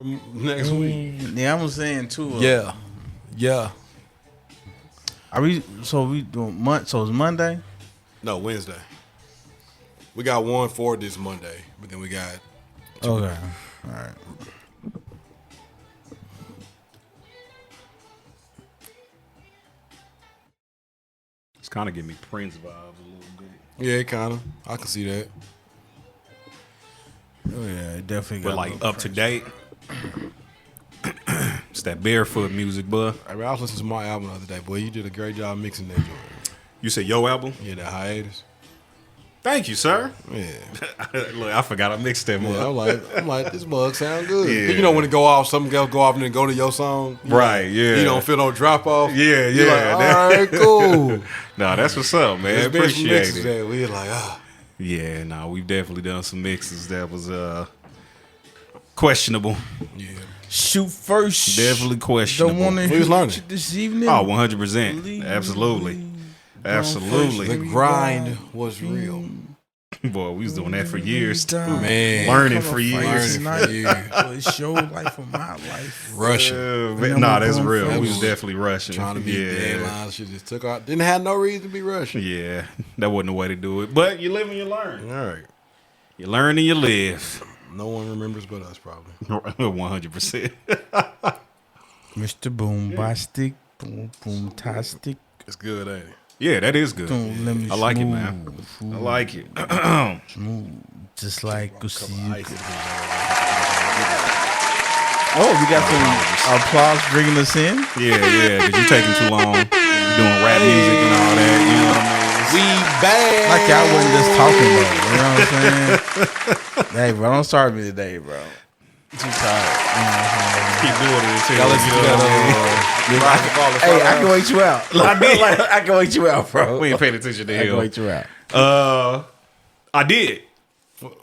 next week. Yeah, I'm saying too. Yeah. Are we? So we doing So it's Monday. No, Wednesday. We got one for this Monday, but then we got. Okay. All right. It's kind of giving me Prince vibes a little bit. Yeah, kind of. I can see that. Oh yeah, it definitely. But got like a little up to date. It's that barefoot music, bud. I was listening to my album the other day. Boy, you did a great job mixing that joint. You said yo album? Yeah, that hiatus. Thank you, sir. Yeah. Look, I forgot I mixed that mug. Yeah, I'm like, this mug sound good. Yeah. You know when it go off, something else go off and then go to your song. Right, yeah. You don't feel no drop off. Yeah, You're yeah. like, all right, cool. Nah, that's what's up, man. There's been some Appreciate mixes it. that we're like, Yeah, nah, we've definitely done some mixes that was questionable. Yeah. Shoot first. Definitely questionable. Don't want to We was learning this evening. Oh, 100%. Absolutely. Absolutely. The grind was real. Boy, we was doing that for years too. Man. Learning for years. It's your life or my life. Rushing. Nah, that's real. That We was was definitely rushing. Trying to be yeah. deadlines. She just took out. Didn't have no reason to be rushing. Yeah, that wasn't the way to do it. But you live and you learn. All right. You learn and you live. No one remembers but us, probably. 100%. Mr. Boombastic, boom boom tastic. It's good, ain't it? Yeah, that is good. Don't let me I like it, man. I like it. Smooth, just like a Couple sea. ices. Oh, we got some applause bringing us in. Yeah, because you're taking too long. You're doing rap music and all that. You know what I mean? We bad. Like I wasn't just talking, bro. You know what I'm saying? Hey, bro, don't start me today, bro. I'm too tired. You know what I'm saying? Keep doing it until Y'all listen to that. Hey, I can wait you out. I can wait you out, bro. We ain't paying attention to I can him. wait you out. I did.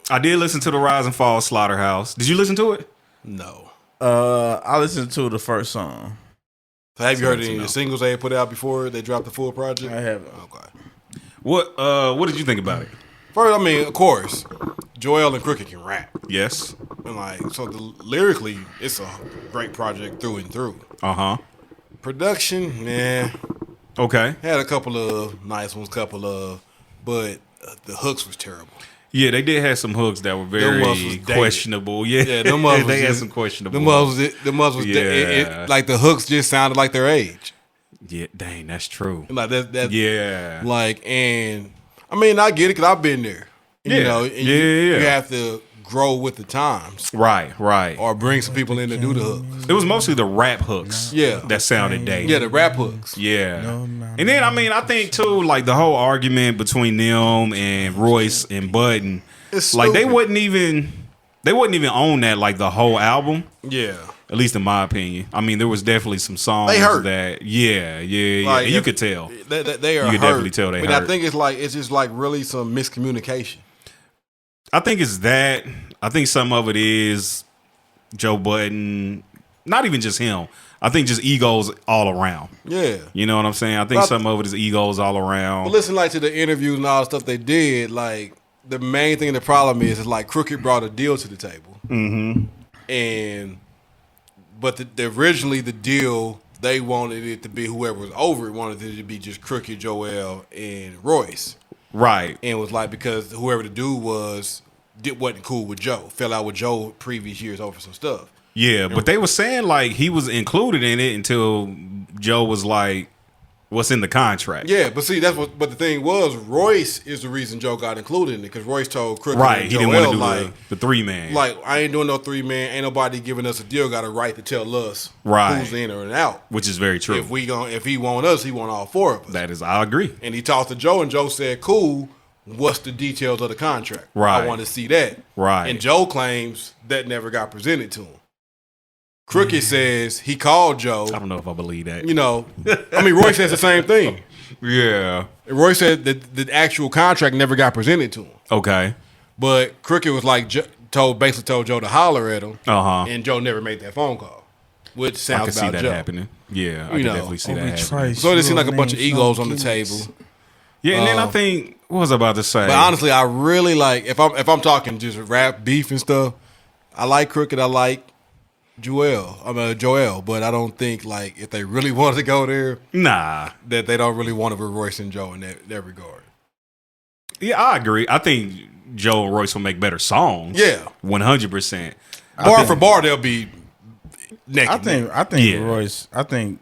I did listen to the Rise and Fall Slaughterhouse. Did you listen to it? No. I listened to the first song. So have you heard any of the singles they put out before they dropped the full project? I haven't. Okay. What did you think about it? First, I mean, of course, Joel and Crooked can rap. Yes. And like, so lyrically, it's a great project through and through. Uh-huh. Production, man, Okay. had a couple of nice ones, but the hooks was terrible. Yeah, they did have some hooks that were very dated. questionable. Yeah, Yeah, them was they had just- some questionable. The was Yeah. like the hooks just sounded like their age. Yeah, dang, that's true. Like that. Yeah. Like, and I mean, I get it because I've been there. You Yeah. know, and Yeah. you have to grow with the times Right. or bring some people in to do the hooks. It was mostly the rap hooks. Yeah. That sounded dated. Yeah, the rap hooks. Yeah. And then, I mean, I think, too, like, the whole argument between them and Royce and Budden, It's like, they stupid. wouldn't even own that, like, the whole album, Yeah. at least in my opinion. I mean, there was definitely some songs They hurt. that, yeah. Like, And you if- could tell. They are You could hurt, definitely tell they but hurt. I think it's just like really some miscommunication. I think it's that. I think some of it is Joe Budden, not even just him. I think just egos all around. Yeah. You know what I'm saying? I think But- some of it is egos all But around. listen, like to the interviews and all the stuff they did, like the main thing, the problem is like Crooked brought a deal to the table, but originally the deal they wanted it to be whoever was over it wanted it to be just Crooked, Joel, and Royce, Right. and it was like because whoever the dude wasn't cool with Joe, fell out with Joe previous years over some stuff. Yeah, but they were saying like he was included in it until Joe was like, "What's in the contract?" Yeah, but see, but the thing was, Royce is the reason Joe got included in it because Royce told Crooked Right. and He didn't Joel, want to do the 3-man. like, I ain't doing no 3-man. Ain't nobody giving us a deal. Got a right to tell us Right. who's in or out. which is very true. If he want us, he want all four of us. That is, I agree. And he talked to Joe, and Joe said, "Cool. What's the details of the contract? Right. I want to see that." Right. And Joe claims that never got presented to him. Crooked says he called Joe. I don't know if I believe that. You know, I mean, Roy says the same thing. Yeah. Roy said that the actual contract never got presented to him. Okay. But Crooked was like basically told Joe to holler at him, Uh-huh. and Joe never made that phone call, which I sounds can see about that Joe. happening. Yeah, I You can know, definitely see that we happening. try- So it just seemed like a bunch of Names, egos no on the gimmicks. table. Yeah, and then I think what was I about to say? But honestly, I really like if I'm talking just rap beef and stuff. I like Crooked. I like Joel, but I don't think like if they really wanted to go there, Nah. that they don't really want to be Royce and Joe in that regard. Yeah, I agree. I think Joe and Royce will make better songs. Yeah. 100%. Bar for bar, they'll be neck. I think Yeah. Royce. I think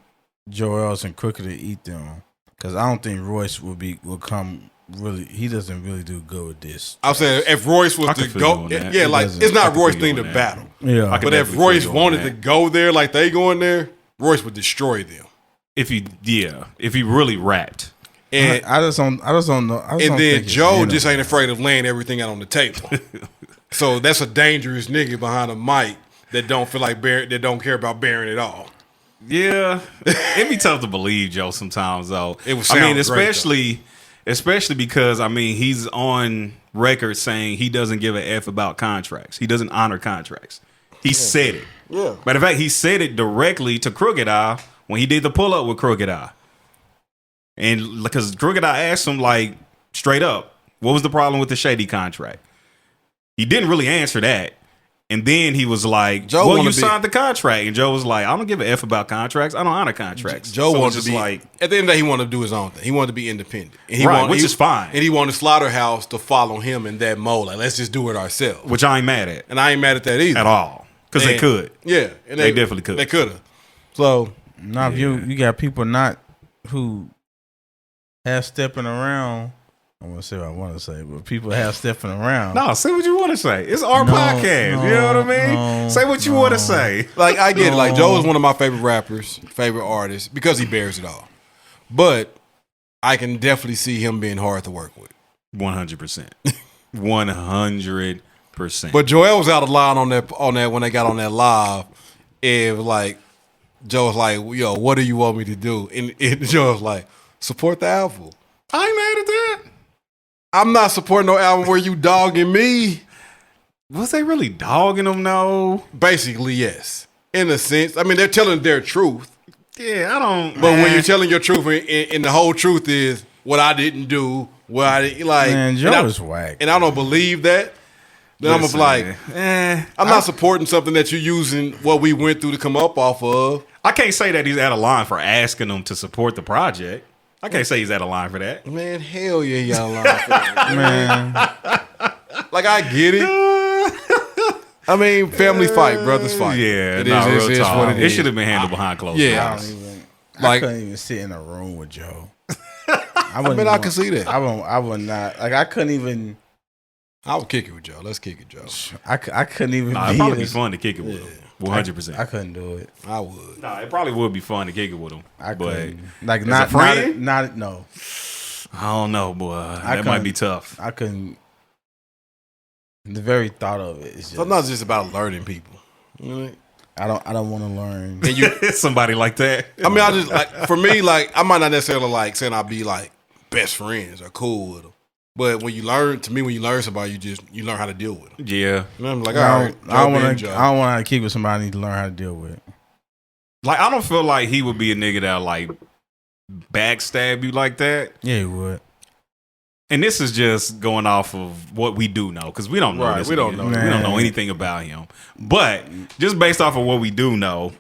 Joel's and Crooked to eat them because I don't think Royce will come. Really, he doesn't really do good with this. I'm saying if Royce was I to could feel go, you on that. yeah, It like doesn't- it's I not could Roy's feel thing you to on that. battle. Yeah, I could But if definitely Royce feel you on wanted to that. go there like they going there, Royce would destroy them. If he really rapped. And I just don't know. I just and don't then think Joe it's just in him. ain't afraid of laying everything out on the table. So that's a dangerous nigga behind a mic that don't feel like that don't care about bearing it all. Yeah. It'd be tough to believe Joe sometimes though. It would I mean, sound great, especially because I mean he's on record saying he doesn't give a F about contracts. He doesn't honor contracts. He said it. Yeah. Matter of fact, he said it directly to Crooked Eye when he did the pull up with Crooked Eye. And because Crooked Eye asked him like straight up, what was the problem with the Shady contract? He didn't really answer that. And then he was like, Joe well, wanna you signed the contract. And Joe was like, I don't give a F about contracts. I don't honor contracts. Joe So wanted it's to be like, at the end of the day, he wanted to do his own thing. He wanted to be independent. And he Right, which is fine. And he wanted Slaughterhouse to follow him in that mode. Like, let's just do it ourselves. which I ain't mad at And I ain't mad at that either. at all. Because they And- could. Yeah. And They definitely could. They could have. So Now, if you got people not who have stepping around. I want to say what I want to say, but people have stepping around. No, say what you want to say. It's our No, podcast. You know what I mean? no, say what you want to say. like I get it. Like Joe is one of my favorite rappers, favorite artists, because he bears it all. But I can definitely see him being hard to work with. 100%. 100%. But Joel was out of line on that when they got on that live. And like Joe was like, yo, what do you want me to do? And Joe was like, support the album. I ain't mad at that. I'm not supporting no album where you dogging me. Was they really dogging them, though? Basically, yes. In a sense. I mean, they're telling their truth. Yeah, I don't. But when you're telling your truth, and the whole truth is what I didn't do, what I didn't like. Man, Joe and I- is whack. And I don't believe that. Then I'm Listen, like, man. I'm not supporting something that you're using what we went through to come up off of. I can't say that he's out of line for asking them to support the project. I can't say he's out of line for that. Man, hell yeah, y'all lying for that. Man, Like, I get it. I mean, families fight, brothers fight. Yeah, It no, is real talk. what it It is. should have been handled behind closed Yeah. I doors. don't even. Like- I couldn't even sit in a room with Joe. I mean, I can see that. I would not. Like I couldn't even. I would kick it with Joe. Let's kick it, Joe. I couldn't even. Nah, be it'd probably in be this- fun to kick it with him. 100%. I couldn't do it. I would. Nah, it probably would be fun to kick it with him. I but couldn't. Like as a not friend? not no. I don't know, boy. That might couldn't- be tough. I couldn't. The very thought of it is just. Sometimes it's just about learning people. You know what I mean? I don't want to learn. And you, Somebody like that. I mean, I just like for me, like I might not necessarily like saying I'll be like best friends or cool with them, but when you learn somebody, you learn how to deal with them. Yeah. You know, I'm like, I all don't, right, I don't Joe being want Joe. to. I don't want to keep with somebody I need to learn how to deal with. Like, I don't feel like he would be a nigga that like backstab you like that. Yeah, he would. And this is just going off of what we do know, because we don't know Right, this. we don't nigga. know. We don't know Man. anything about him. But just based off of what we do know,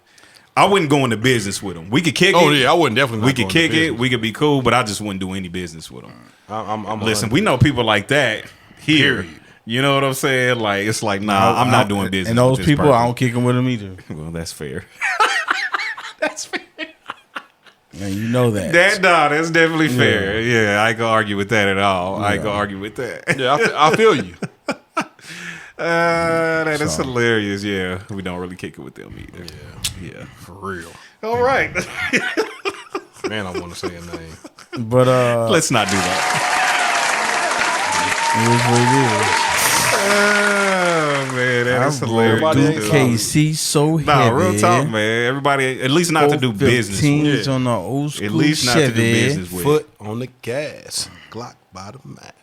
I wouldn't go into business with him. We could kick Oh it. yeah, I wouldn't definitely. We not could go kick into it. business. We could be cool, but I just wouldn't do any business with him. I'm Listen, we know people like that here. Period. You know what I'm saying? Like, it's like, nah, I'm not doing business. And those with this people, I person. don't kick them with them either. Well, that's fair. And you know that. That's definitely fair. Yeah, I ain't gonna argue with that at all. I ain't gonna argue with that. Yeah, I feel you. That is hilarious. Yeah, we don't really kick it with them either. Yeah. For real. All right. Man, I want to say a name. But Let's not do that. it is what it is. Oh man, that is I hilarious. rolled Everybody through ain't KC so heavy. Nah, real talk, man. Everybody, at least not to do business. with. on the old school At least not to do Chevy. business with. Foot on the gas, Glock by the mat.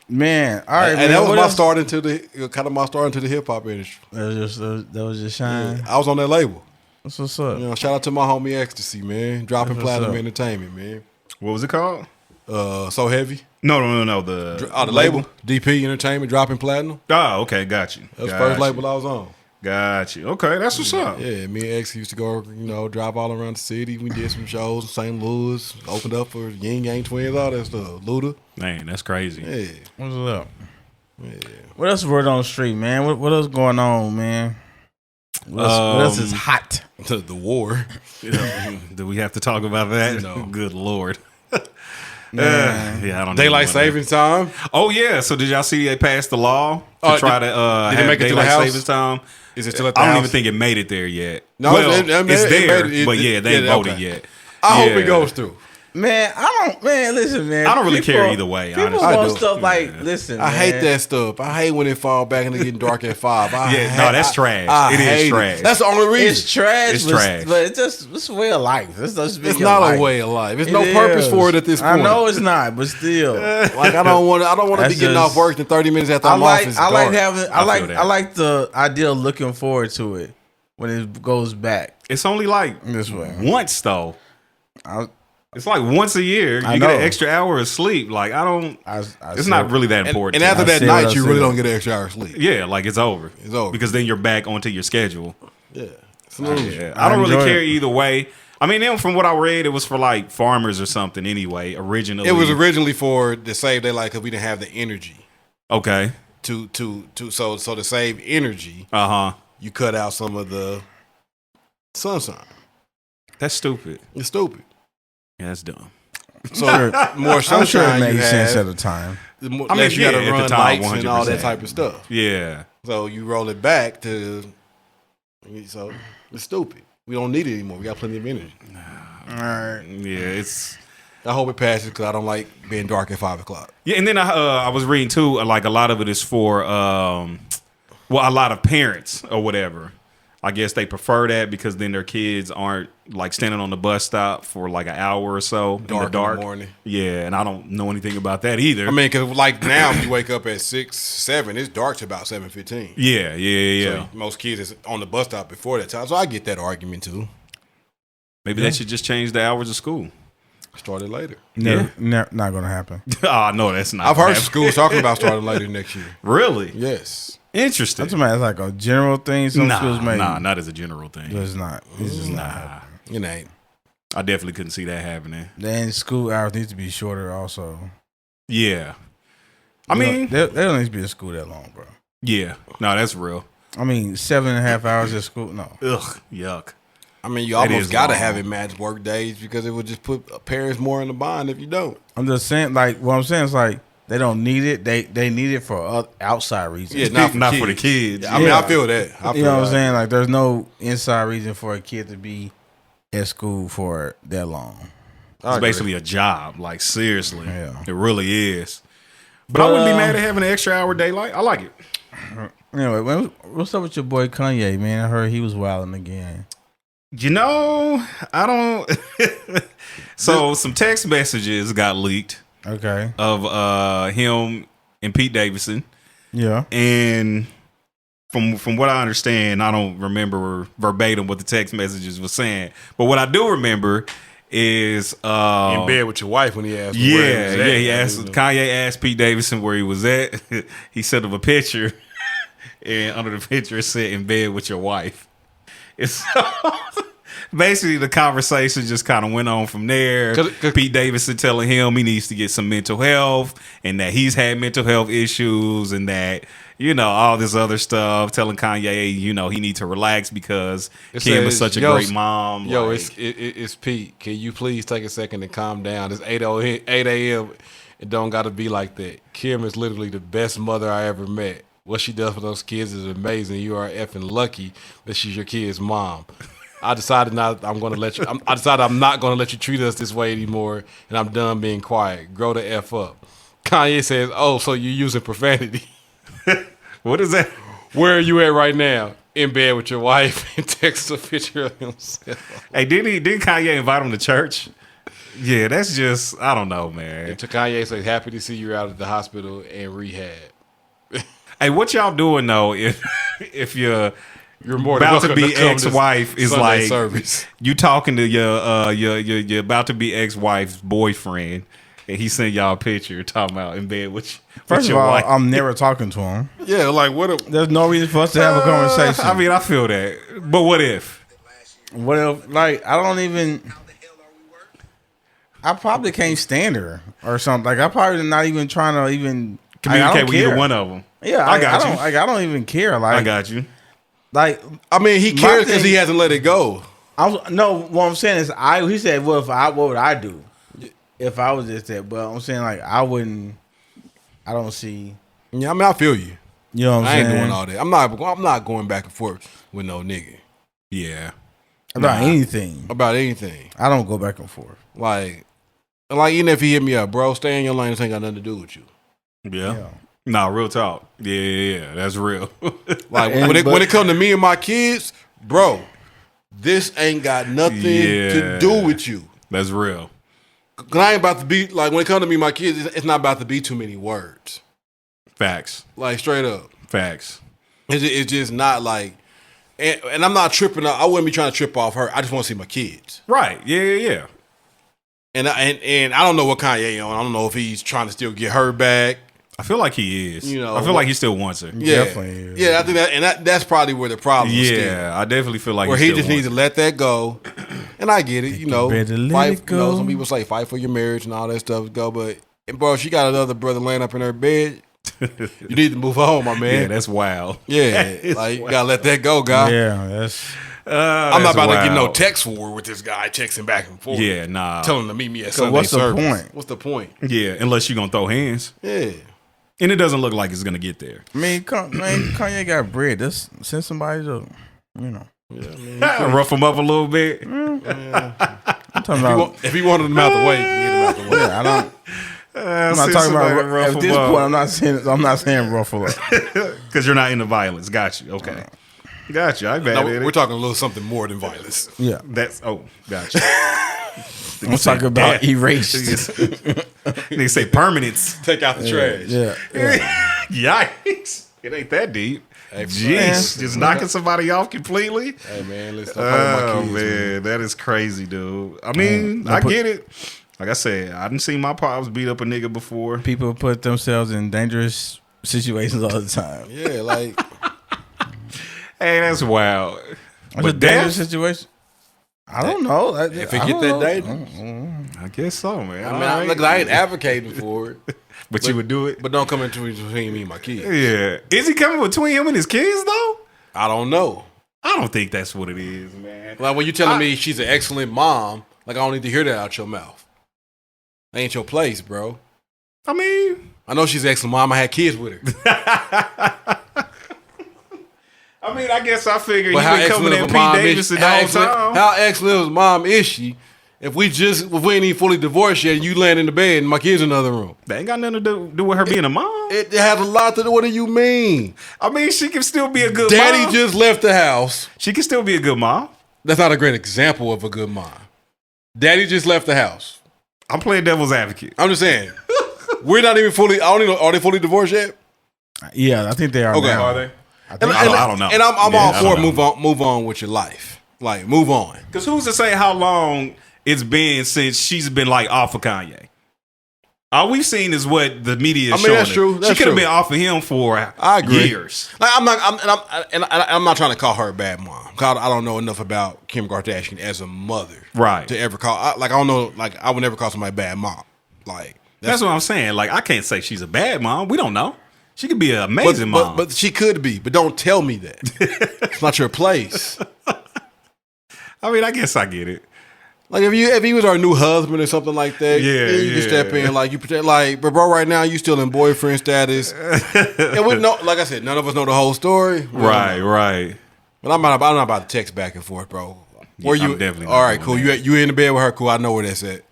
Man, all right, And man. that was what my else? start into the hip hop industry. That was just shine. I was on that label. That's what's up. You know, shout out to my homie Ecstasy, man. Dropping That's what's Platinum up. Entertainment, man. What was it called? So Heavy. No. The The label. DP Entertainment, Dropping Platinum. Oh, okay, got you. That was the Got first you. label I was on. Got you. Okay, that's what's up. Yeah, me and X used to go, drive all around the city. We did some shows in St. Louis, opened up for Yin Yang Twins, all that stuff. Luda. Man, that's crazy. Yeah. What's up? Yeah. What else word on the street, man? What else going on, man? What else is hot? The war. Do we have to talk about that? No. Good Lord. Man. I don't. Daylight savings time. Oh yeah. So did y'all see they passed the law to try to did have it make it to the daylight House? savings time? Is it still at the I don't House? even think it made it there yet. No, well, it it's there, made it. but yeah, they ain't voted okay. yet. I hope Yeah. it goes through. Man, listen, man. I don't really care either way, People honestly. I want do. stuff like, listen, I man. hate that stuff. I hate when it fall back and it getting dark at 5. That's trash. It is hate trash. That's the only reason. It's trash. It's but, trash. but it's a way of life. It's not a way of life. There's no purpose for it at this point. I know it's not, but still. Like I don't want to That's be getting just- off work in 30 minutes after I I'm off. It's like dark. having I feel that. I like the idea of looking forward to it when it goes back It's only like this way. once though. I It's like once a year I you get know. an extra hour of sleep. Like I don't. It's not really that important. And after I that see what I night, you see. really don't get an extra hour of sleep. yeah, like it's over. It's over. Because then you're back onto your schedule. Yeah. It's an illusion. Yeah. I don't really enjoy care it. either way. I mean, then from what I read, it was for like farmers or something anyway. Originally, It was originally for to save their life because we didn't have the energy okay. so to save energy, You you cut out some of the sunshine. That's stupid. It's stupid. Yeah, that's dumb. So more I'm sure it sunshine made you sense have, at the time. the more, I mean, less you got yeah, to at the run time, lights and all that 100%. type of stuff. Yeah. So you roll it back to, so it's stupid. We don't need it anymore. We got plenty of energy. All right. Yeah, it's. I hope it passes because I don't like being dark at 5 o'clock. Yeah, and then I was reading too, like a lot of it is for, a lot of parents or whatever. I guess they prefer that because then their kids aren't like standing on the bus stop for like an hour or so in the dark. morning. Yeah, and I don't know anything about that either. I mean, because like now, if you wake up at 6, 7, it's dark to about 7:15. yeah. So most kids is on the bus stop before that time. So I get that argument too. Maybe they should just change the hours of school. Started later. Not gonna happen. Oh no, that's not. I've gonna heard happen. schools talking about starting later next year. Really Yes. interesting. I'm talking about it's like a general thing. Some schools may. Nah, not as a general thing. It's not. It's just not happening. It ain't. I definitely couldn't see that happening. Then school hours need to be shorter. Also, Yeah, I mean, they don't need to be in school that long, bro. yeah, no, that's real. I mean, 7.5 hours at school. No, Ugh, yuck. I mean, you That is almost got to long. have it match work days because it would just put parents more in the bind if you don't. I'm just saying. Like what I'm saying is like they don't need it. They need it for outside reasons. Yeah, Not for the kids. I mean, I feel that. I feel You know what I'm that. saying? Like there's no inside reason for a kid to be at school for that long. It's basically a job. Like seriously, Yeah. it really is. But I wouldn't be mad at having an extra hour daylight. I like it. Anyway, what's up with your boy Kanye, man? I heard he was wilding again. You know, I don't. So some text messages got leaked Okay. of him and Pete Davidson, Yeah. and from what I understand, I don't remember verbatim what the text messages were saying, but what I do remember is in bed with your wife when he asked. him where he was at. He asked Kanye asked Pete Davidson where he was at. He sent him a picture, and under the picture it said "in bed with your wife." It's basically the conversation just kind of went on from there. 'Cause- Pete Davidson telling him he needs to get some mental health and that he's had mental health issues and that, you know, all this other stuff. Telling Kanye, you know, he needs to relax because Kim is such a great mom. Yo, like, it's Pete. Can you please take a second and calm down? It's 8 a.m. It don't got to be like that. Kim is literally the best mother I ever met. What she does for those kids is amazing. You are effing lucky that she's your kid's mom. I decided I'm not going to let you treat us this way anymore, and I'm done being quiet. Grow the F up. Kanye says, "Oh, so you're using profanity? what is that? Where are you at right now? In bed with your wife?" And text a picture of himself. Hey, didn't Kanye invite him to church? Yeah, that's just, I don't know, man. And to Kanye says, "Happy to see you out at the hospital and rehab." Hey, what y'all doing though if you're more than about to welcome be come ex-wife to is Sunday like service. you talking to your about to be ex-wife's boyfriend and he sent y'all a picture talking about in bed with First of your all, wife. I'm never talking to him. Yeah, like what? There's no reason for us to have a conversation. I mean, I feel that, but what if? What if, like, I don't even. I probably can't stand her or something. Like, I probably not even trying to even Communicate with either one of them. Yeah, I got you. I don't even care. Like, I got you. Like, I mean, he my cares because thing- he hasn't let it go. no. What I'm saying is, he said, "Well, what would I do if I was just that?" But I'm saying, like, I wouldn't. I don't see. Yeah, I mean, I feel you. You know what I'm I ain't saying? doing all that. I'm not going back and forth with no nigga Yeah. About anything. about anything. I don't go back and forth. Like even if he hit me up, bro, stay in your lane. This ain't got nothing to do with you. Yeah. Nah, real talk. Yeah. That's real. Like And- when it comes to me and my kids, bro, this ain't got nothing to do with you. That's real. Cause I ain't about to be like when it comes to me and my kids, it's not about to be too many words. Facts. Like straight up, Facts. it's just not like. And I'm not tripping. I wouldn't be trying to trip off her. I just want to see my kids. Right. Yeah. And I don't know what Kanye on. I don't know if he's trying to still get her back. I feel like he is. You know, I feel like he still wants her. Yeah, Definitely is. Yeah, I think that's probably where the problem is. Yeah, I definitely feel like Where he he still just needs wants to let that go. And I get it, you know. better let Fight, it go. You know, some people say fight for your marriage and all that stuff go, but bro, she got another brother laying up in her bed. You need to move on, my Yeah, man. that's wild. Yeah, like you gotta let that go, guy. Yeah, that's. I'm not about to get no text war with this guy texting back and forth. Yeah, nah. Telling him to meet me at So Sunday what's the service. point? What's the point? Yeah, unless you're gonna throw hands, Yeah. and it doesn't look like it's gonna get there. I mean, Kanye got bread. Just send somebody to, you know. Rough him up a little bit. I'm talking about. If he wanted him out the way, get him out the way. Yeah, I don't. I'm not talking about. At this point, I'm not saying ruffle up. because you're not into violence. Got you. Okay. Got you. I bet No, it. we're talking a little something more than violence. Yeah, That's got you. I'm talking about erased. They say permanence. Take out the trash. Yeah. Yikes! It ain't that deep. Hey, Jeez, just knocking somebody off completely. Hey man, let's talk about my Oh kids. man, that is crazy, dude. I mean, I get it. Like I said, I didn't see my pops beat up a nigga before. People put themselves in dangerous situations all the time. Yeah, like Hey, that's wild. It's a dangerous situation. I don't know. if it get that dangerous. I guess so, man. I mean, look, I ain't advocating for it, but you would do it. but don't come into between me and my kids. Yeah, is he coming between him and his kids though? I don't know. I don't think that's what it is, man. Like when you telling me she's an excellent mom, like I don't need to hear that out your mouth. That ain't your place, bro. I mean, I know she's an excellent mom. I had kids with her. I guess I figured But you been coming in Pete Davidson the whole time. How excellent of a mom is she? If we ain't even fully divorced yet, you laying in the bed and my kids in the other room. That ain't got nothing to do with her being a mom. It has a lot to do. What do you mean? I mean, she can still be a good Daddy mom. just left the house. She can still be a good mom. That's not a great example of a good mom. Daddy just left the house. I'm playing devil's advocate. I'm just saying. We're not even fully. I don't even know. Are they fully divorced yet? Yeah, I think they are. Okay. now. Are they? I don't know. And I'm Yeah, all I for don't know. move on with your life. Like move on. Because who's to say how long it's been since she's been like off of Kanye? All we've seen is what the media is showing. that's her. true. She That's could have true. been off of him for I agree. years. Like I'm not trying to call her a bad mom. 'Cause I don't know enough about Kim Kardashian as a mother, Right. To ever call. I don't know. Like I would never call somebody a bad mom. Like That's what I'm saying. Like, I can't say she's a bad mom. We don't know. She could be an amazing mom. But she could be. But don't tell me that. It's not your place. I mean, I guess I get it. Like if he was our new husband or something like that, Yeah, then you can step in. Like you pretend like, but bro, right now you still in boyfriend status. And we know, like I said, none of us know the whole story. We don't Right, know. right. But I'm not about to text back and forth, bro. Where I'm you? definitely not All right, doing cool. You in the bed with her? Cool. I know where that's at.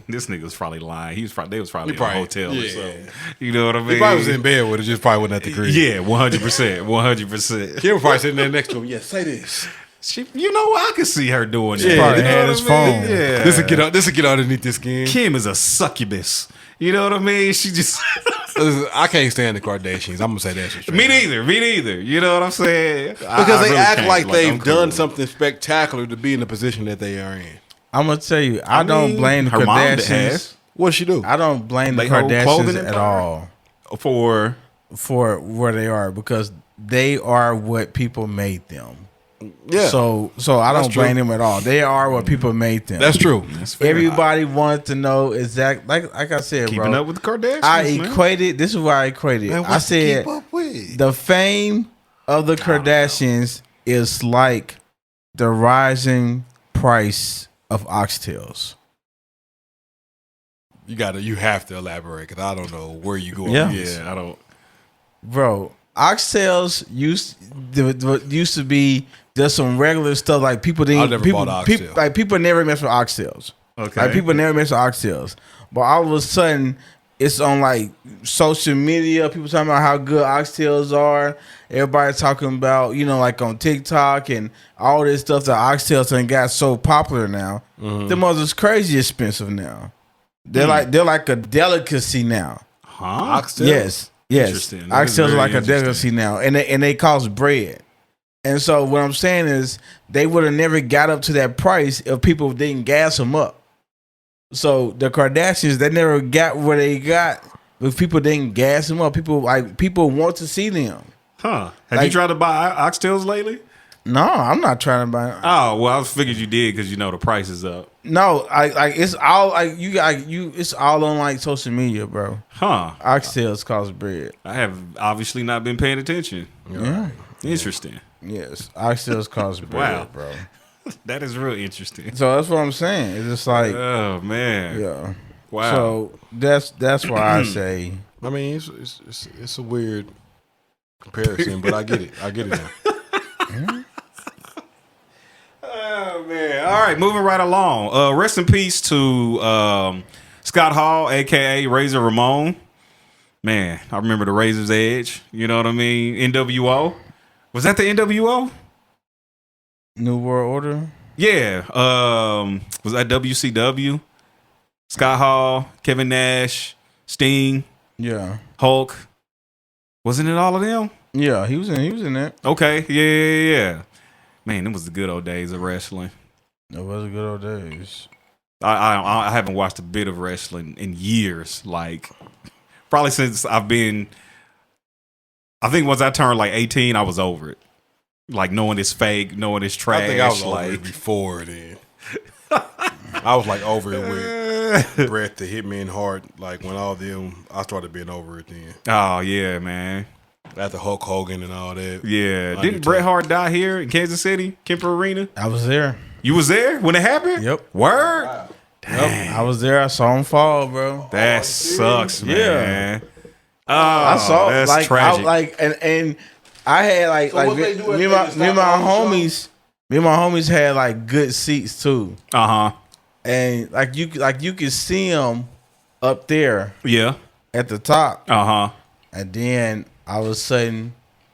This nigga was probably lying. They was probably in a probably- hotel or yeah. something. You know what I mean? He probably was in bed with her, just probably wasn't at the crib. Yeah, 100%. 100%. Kim was probably sitting there next to him. Yeah, say this. You know what? I could see her doing that. Yeah, Probably You know had what his I mean? phone. Yeah. This will get underneath this skin. Kim is a succubus. You know what I mean? She just... Listen, I can't stand the Kardashians. I'm gonna say that shit straight. Me neither. You know what I'm saying? Because they act like they've I'm done cool. something spectacular to be in the position that they are in. I'm gonna tell you, I don't mean, blame the her mom Kardashians. has. What'd she do? I don't blame the They hold clothing Kardashians at empire? all For where they are because they are what people made them. Yeah. So I That's don't blame true. them at all. They are what people made them. That's true. that's fair. Everybody wanted to know exact. Like I said, Keeping bro. up with the Kardashians. I man. equated. This is why I equated. Man, I what's to said keep up with? the fame of the Kardashians is like the rising price of oxtails. You have to elaborate because I don't know where you going. Yeah. with this. Yeah, I don't. Bro, oxtails used to be just some regular stuff like people didn't. I never people, bought people oxtail. like people never mess with oxtails. Okay. Like people never mess with oxtails, but all of a sudden it's on like social media. People talking about how good oxtails are. Everybody talking about like on TikTok and all this stuff that oxtails and got so popular now. The mother's crazy expensive now. They're like a delicacy now. Huh? Oxtail? Yes. Interesting. That is Oxtails are very like a interesting. delicacy now, and they cost bread. And so what I'm saying is they would have never got up to that price if people didn't gas them up. So the Kardashians, they never got where they got if people didn't gas them up. People want to see them. Huh? Have you tried to buy oxtails lately? No, I'm not trying to buy. Oh well, I figured you did because the price is up. No, it's all it's all on like social media, bro. Huh? Oxtails cost bread. I have obviously not been paying attention. Yeah. Interesting. Yes, oxtails cost bread, Wow. bro. That is real interesting. So that's what I'm saying. It's just like, Oh man. yeah. Wow. So that's why I say, I mean, it's a weird comparison, but I get it. I get it now. Oh man! All right, moving right along. Rest in peace to Scott Hall, aka Razor Ramon. Man, I remember the Razor's Edge. You know what I mean? NWO. Was that the NWO? New World Order. Yeah. Was that WCW? Scott Hall, Kevin Nash, Sting, Yeah, Hulk. Wasn't it all of them? yeah. He was in that. Okay. Yeah. Man, it was the good old days of wrestling. It was a good old days. I haven't watched a bit of wrestling in years. Like probably since I think once I turned like 18, I was over it. Like knowing it's fake, knowing it's trash. I think I was over like it before then. I was like over it with Bret the Hitman Hart. Like when all them, I started being over it then. oh yeah, man. After Hulk Hogan and all that. Yeah. Undertaker. Didn't Bret Hart die here in Kansas City, Kemper Arena? I was there. You was there when it happened? Yep. Word? Yep. I was there. I saw him fall, bro. That sucks, man. Oh, I saw that's like tragic. and I had like what they do me if and they my stop all the homies had like good seats too, Uh-huh. and like you could see them up there Yeah. at the top, Uh-huh. and then all of a sudden,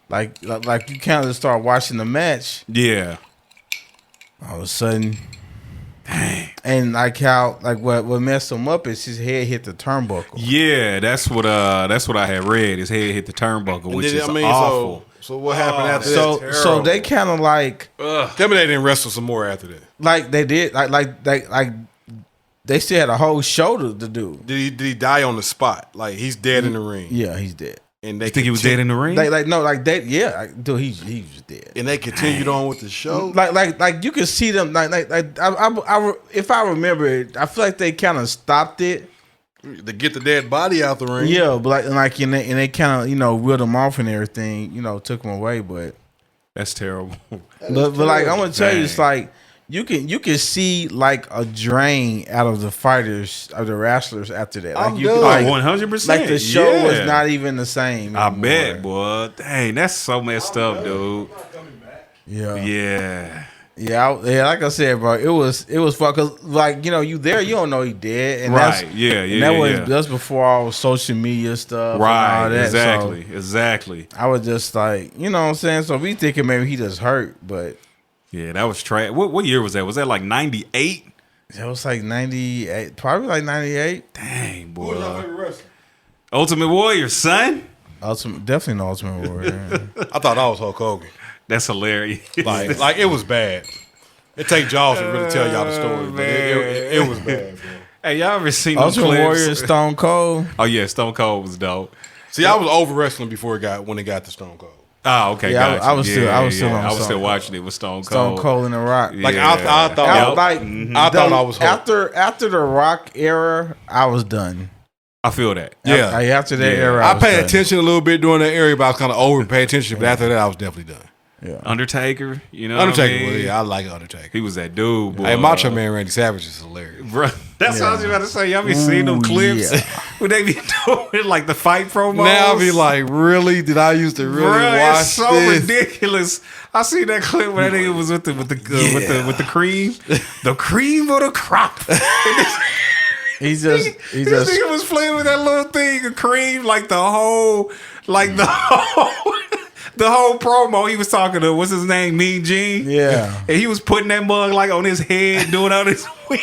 like you kind of start watching the match. Yeah. All of a sudden, and like how like what messed him up is his head hit the turnbuckle. Yeah, that's what I had read. His head hit the turnbuckle, which is awful. So what happened after So that? so they kind of like Tell me they didn't wrestle some more after that. like they did like they still had a whole show to do. Did he die on the spot? Like he's dead in the ring. Yeah, he's dead. And they You think he was dead in the ring? Dude, he was dead. And they continued on with the show. Like you can see them if I remember it, I feel like they kind of stopped it. To get the dead body out the ring. Yeah, but and they kind of wheeled him off and everything, took him away. But That's terrible. but like I'm gonna tell you, it's Dang. like you can see like a drain out of the fighters of the wrestlers after that. Like I'm you done. can, Oh, like, 100%. like the show was Yeah. not even the same. I anymore. bet, boy. Dang, that's so messed up, dude. Yeah. Yeah. Like I said, bro, it was fun because, like, you there, you don't know he dead, and Right. Yeah. and that was Yeah. that's before all social media stuff, Right. And all that. Exactly. So Exactly. I was just like, you know what I'm saying. So we thinking maybe he just hurt, but Yeah, that was trash. What year was that? Was that like 98? that was like 98, probably like 98. Dang, boy. Ultimate Warrior, son. Definitely an Ultimate Warrior. I thought I was Hulk Hogan. That's hilarious. Like it was bad. It take Jaws to really tell y'all the story, but it was bad. Bro. Hey, y'all ever seen those Ultimate clips? Warrior, Stone Cold. Oh yeah, Stone Cold was dope. See, I was over wrestling before when it got to Stone Cold. Oh, okay, Yeah, gotcha. I was still on I was Stone still Cold. watching it with Stone Cold. Stone Cold and The Rock. Yeah. Like I thought, I thought I was hooked. after the Rock era, I was done. I feel that. Yeah. After that Yeah. era, I was paid done. attention a little bit during that area, but I was kind of over paying attention. But after that, I was definitely done. Yeah. Undertaker, you know, Undertaker, what I mean? well, yeah, I like Undertaker. He was that dude, boy. Hey, Macho Man Randy Savage is hilarious. Bro, that's what I was about to say. Y'all be seeing them Ooh, clips yeah. when they be doing like the fight promos. Now I be like, really? Did I used to really Bruh, watch it's so this? ridiculous. I see that clip where that nigga was with the cream, the cream of the crop. He This just nigga was playing with that little thing of cream, like the whole the whole promo. He was talking to what's his name, Mean Gene. yeah. And he was putting that mug like on his head, doing all this weird,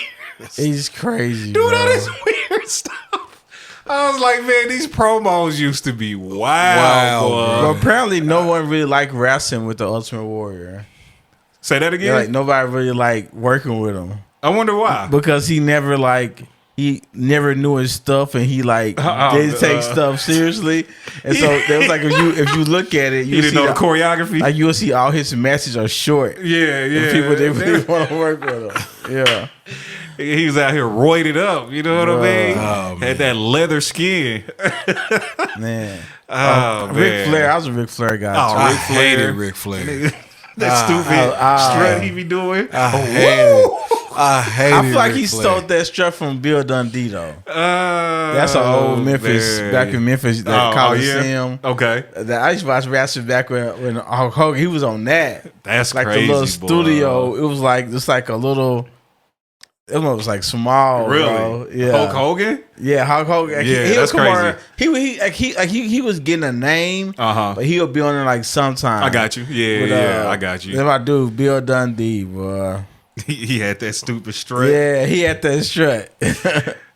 He's crazy. doing bro. all this weird stuff. I was like, man, these promos used to be wild, boy. But apparently, no one really liked wrestling with the Ultimate Warrior. Say that again. Yeah, like nobody really liked working with him I wonder why. because he never knew his stuff, and he didn't take stuff seriously. And so there was like if you look at it, You you didn't see know the choreography. like you'll see all his messages are short. Yeah, yeah. People they really want to work with him. Yeah. He was out here roided up. You know what I mean? Oh, Had that leather skin. Man. Oh, man. Ric Flair, I was a Ric Flair guy. Oh, too. I Ric Flair. hated Ric Flair. That stupid strut he be doing. I hated I feel like Ric he Flair. stole that strut from Bill Dundee though. That's an old Memphis, man. back in Memphis, that Coliseum. Yeah? Okay. That I used to watch wrestling back when Hulk Hogan, he was on that. That's Like crazy, the little boy. studio. It was like just like a little. It was like small, Really? bro. Yeah, Hulk Hogan? Yeah, Hulk Hogan. Like, Yeah, he that's would come crazy. on, he was getting a name, Uh-huh. but he'll be on it like sometime. I got you. Yeah, I got you. Then my dude Bill Dundee, boy. He had that stupid strut. Yeah, he had that strut.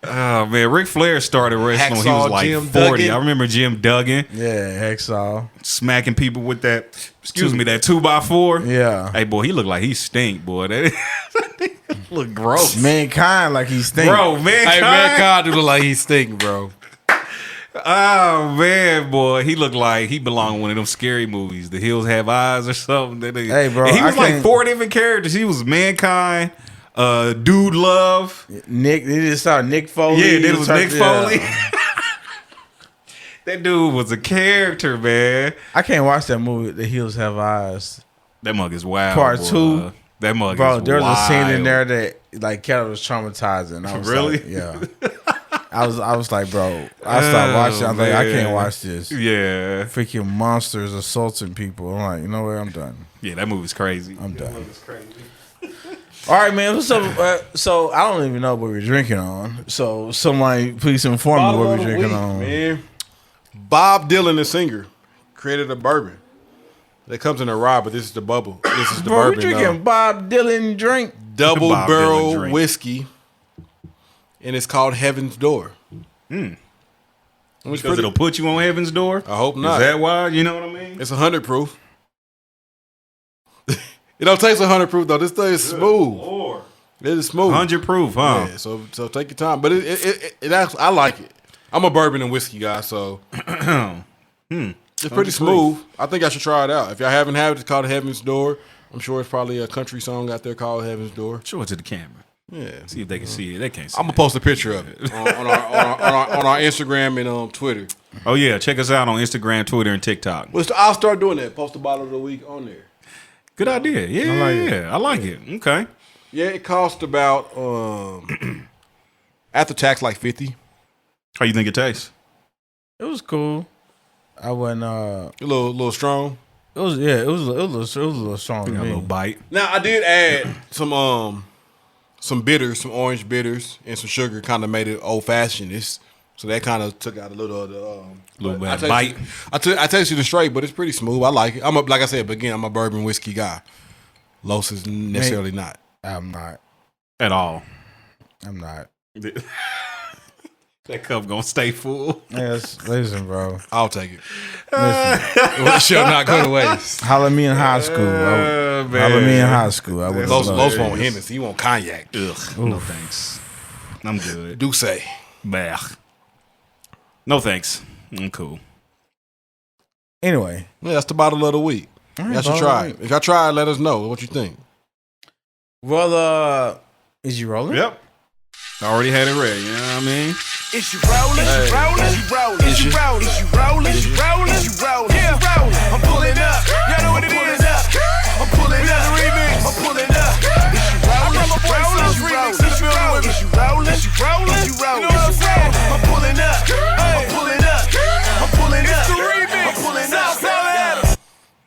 Oh, man. Ric Flair started wrestling when he was Hacksaw like Jim 40. Duggan. I remember Jim Duggan Yeah, Hacksaw. smacking people with that, that 2x4. Yeah. Hey, boy, he looked like he stink, boy. That look gross. Mankind like he stink. Bro, man. Hey, Mankind do look like he's stinking, bro. Oh, man, boy. He looked like he belonged in one of them scary movies. The Hills Have Eyes or something. Hey, bro, And he was I like can't- 4 different characters. He was Mankind, Dude Love. Nick, they just started Nick Foley. Yeah, then it was Nick Foley. Yeah. That dude was a character, man. I can't watch that movie, The Hills Have Eyes. That mug is wild. Part boy. 2. That mug Bro, is there's wild. a scene in there that like Kelly was traumatizing. I was Really? like, yeah. I was like, bro. I started watching. I was like, I can't man. watch this. Yeah. Freaking monsters assaulting people. I'm like, you know what? I'm done. Yeah, that movie's crazy. I'm done. All right, man. So I don't even know what we're drinking on. So somebody please inform me what we're drinking on. Man. Bob Dylan, the singer, created a bourbon. That comes in a rye, but this is the bubble. This is the Bro, we're bourbon. drinking Bob Dylan drink. Double Bob Dylan barrel drink. whiskey, and it's called Heaven's Door. Which Because pretty, it'll put you on heaven's door. I hope not. Is that why? You know what I mean? It's 100 proof. It don't taste 100 proof though. This thing is smooth. Or It is smooth. 100 proof, huh? Yeah, so take your time. But it actually, I like it. I'm a bourbon and whiskey guy, so it's pretty smooth. I think I should try it out. If y'all haven't had it, it's called Heaven's Door. I'm sure it's probably a country song out there called Heaven's Door. Show it to the camera. Yeah. See if they can see it. They can't see I'm gonna it. post a picture of it on our Instagram and Twitter. Oh, yeah. Check us out on Instagram, Twitter, and TikTok. Well, I'll start doing that. Post the bottle of the week on there. Good idea. Yeah, I like it. Okay. Yeah, it cost about after tax like $50. How you think it tastes? It was cool. I wasn't. A little strong. It was a little strong. To Got a me. little bite. Now I did add some bitters, some orange bitters, and some sugar. Kind of made it old fashioned. So that kind of took out a little of the Little bit I of tasted- bite. I tasted it straight, but it's pretty smooth. I like it. Like I said, but again, I'm a bourbon whiskey guy. Los is necessarily not. I'm not. At all. I'm not. That cup gonna stay full. Yes, listen, bro. I'll take it. Listen, It shall not go to waste. holla me in high school. Holla me in high school. I would Los want Hennessy. He want cognac. Ugh. No thanks. I'm good. Do say. Bah. No thanks. I'm cool. Anyway. Yeah, that's the bottle of the week. All right, Y'all should try it. If y'all try it, let us know what you think. Well, is you rolling? Yep. I already had it ready, you know what I mean? Is you rolling? Is you rolling? Is you rolling? Is you rolling? Is you rolling? Is you rolling? Is you rolling? Yeah, rolling. I'm pulling up. Y'all know what it is. I'm pulling up. I'm pulling up. Is you rolling? Is you rolling? Is you rolling? Is you rolling? Is you rolling? Is you rolling? Is you rolling? You know what I'm saying? I'm pulling up. I'm pulling up. I'm pulling up. It's the remix. I'm pulling up.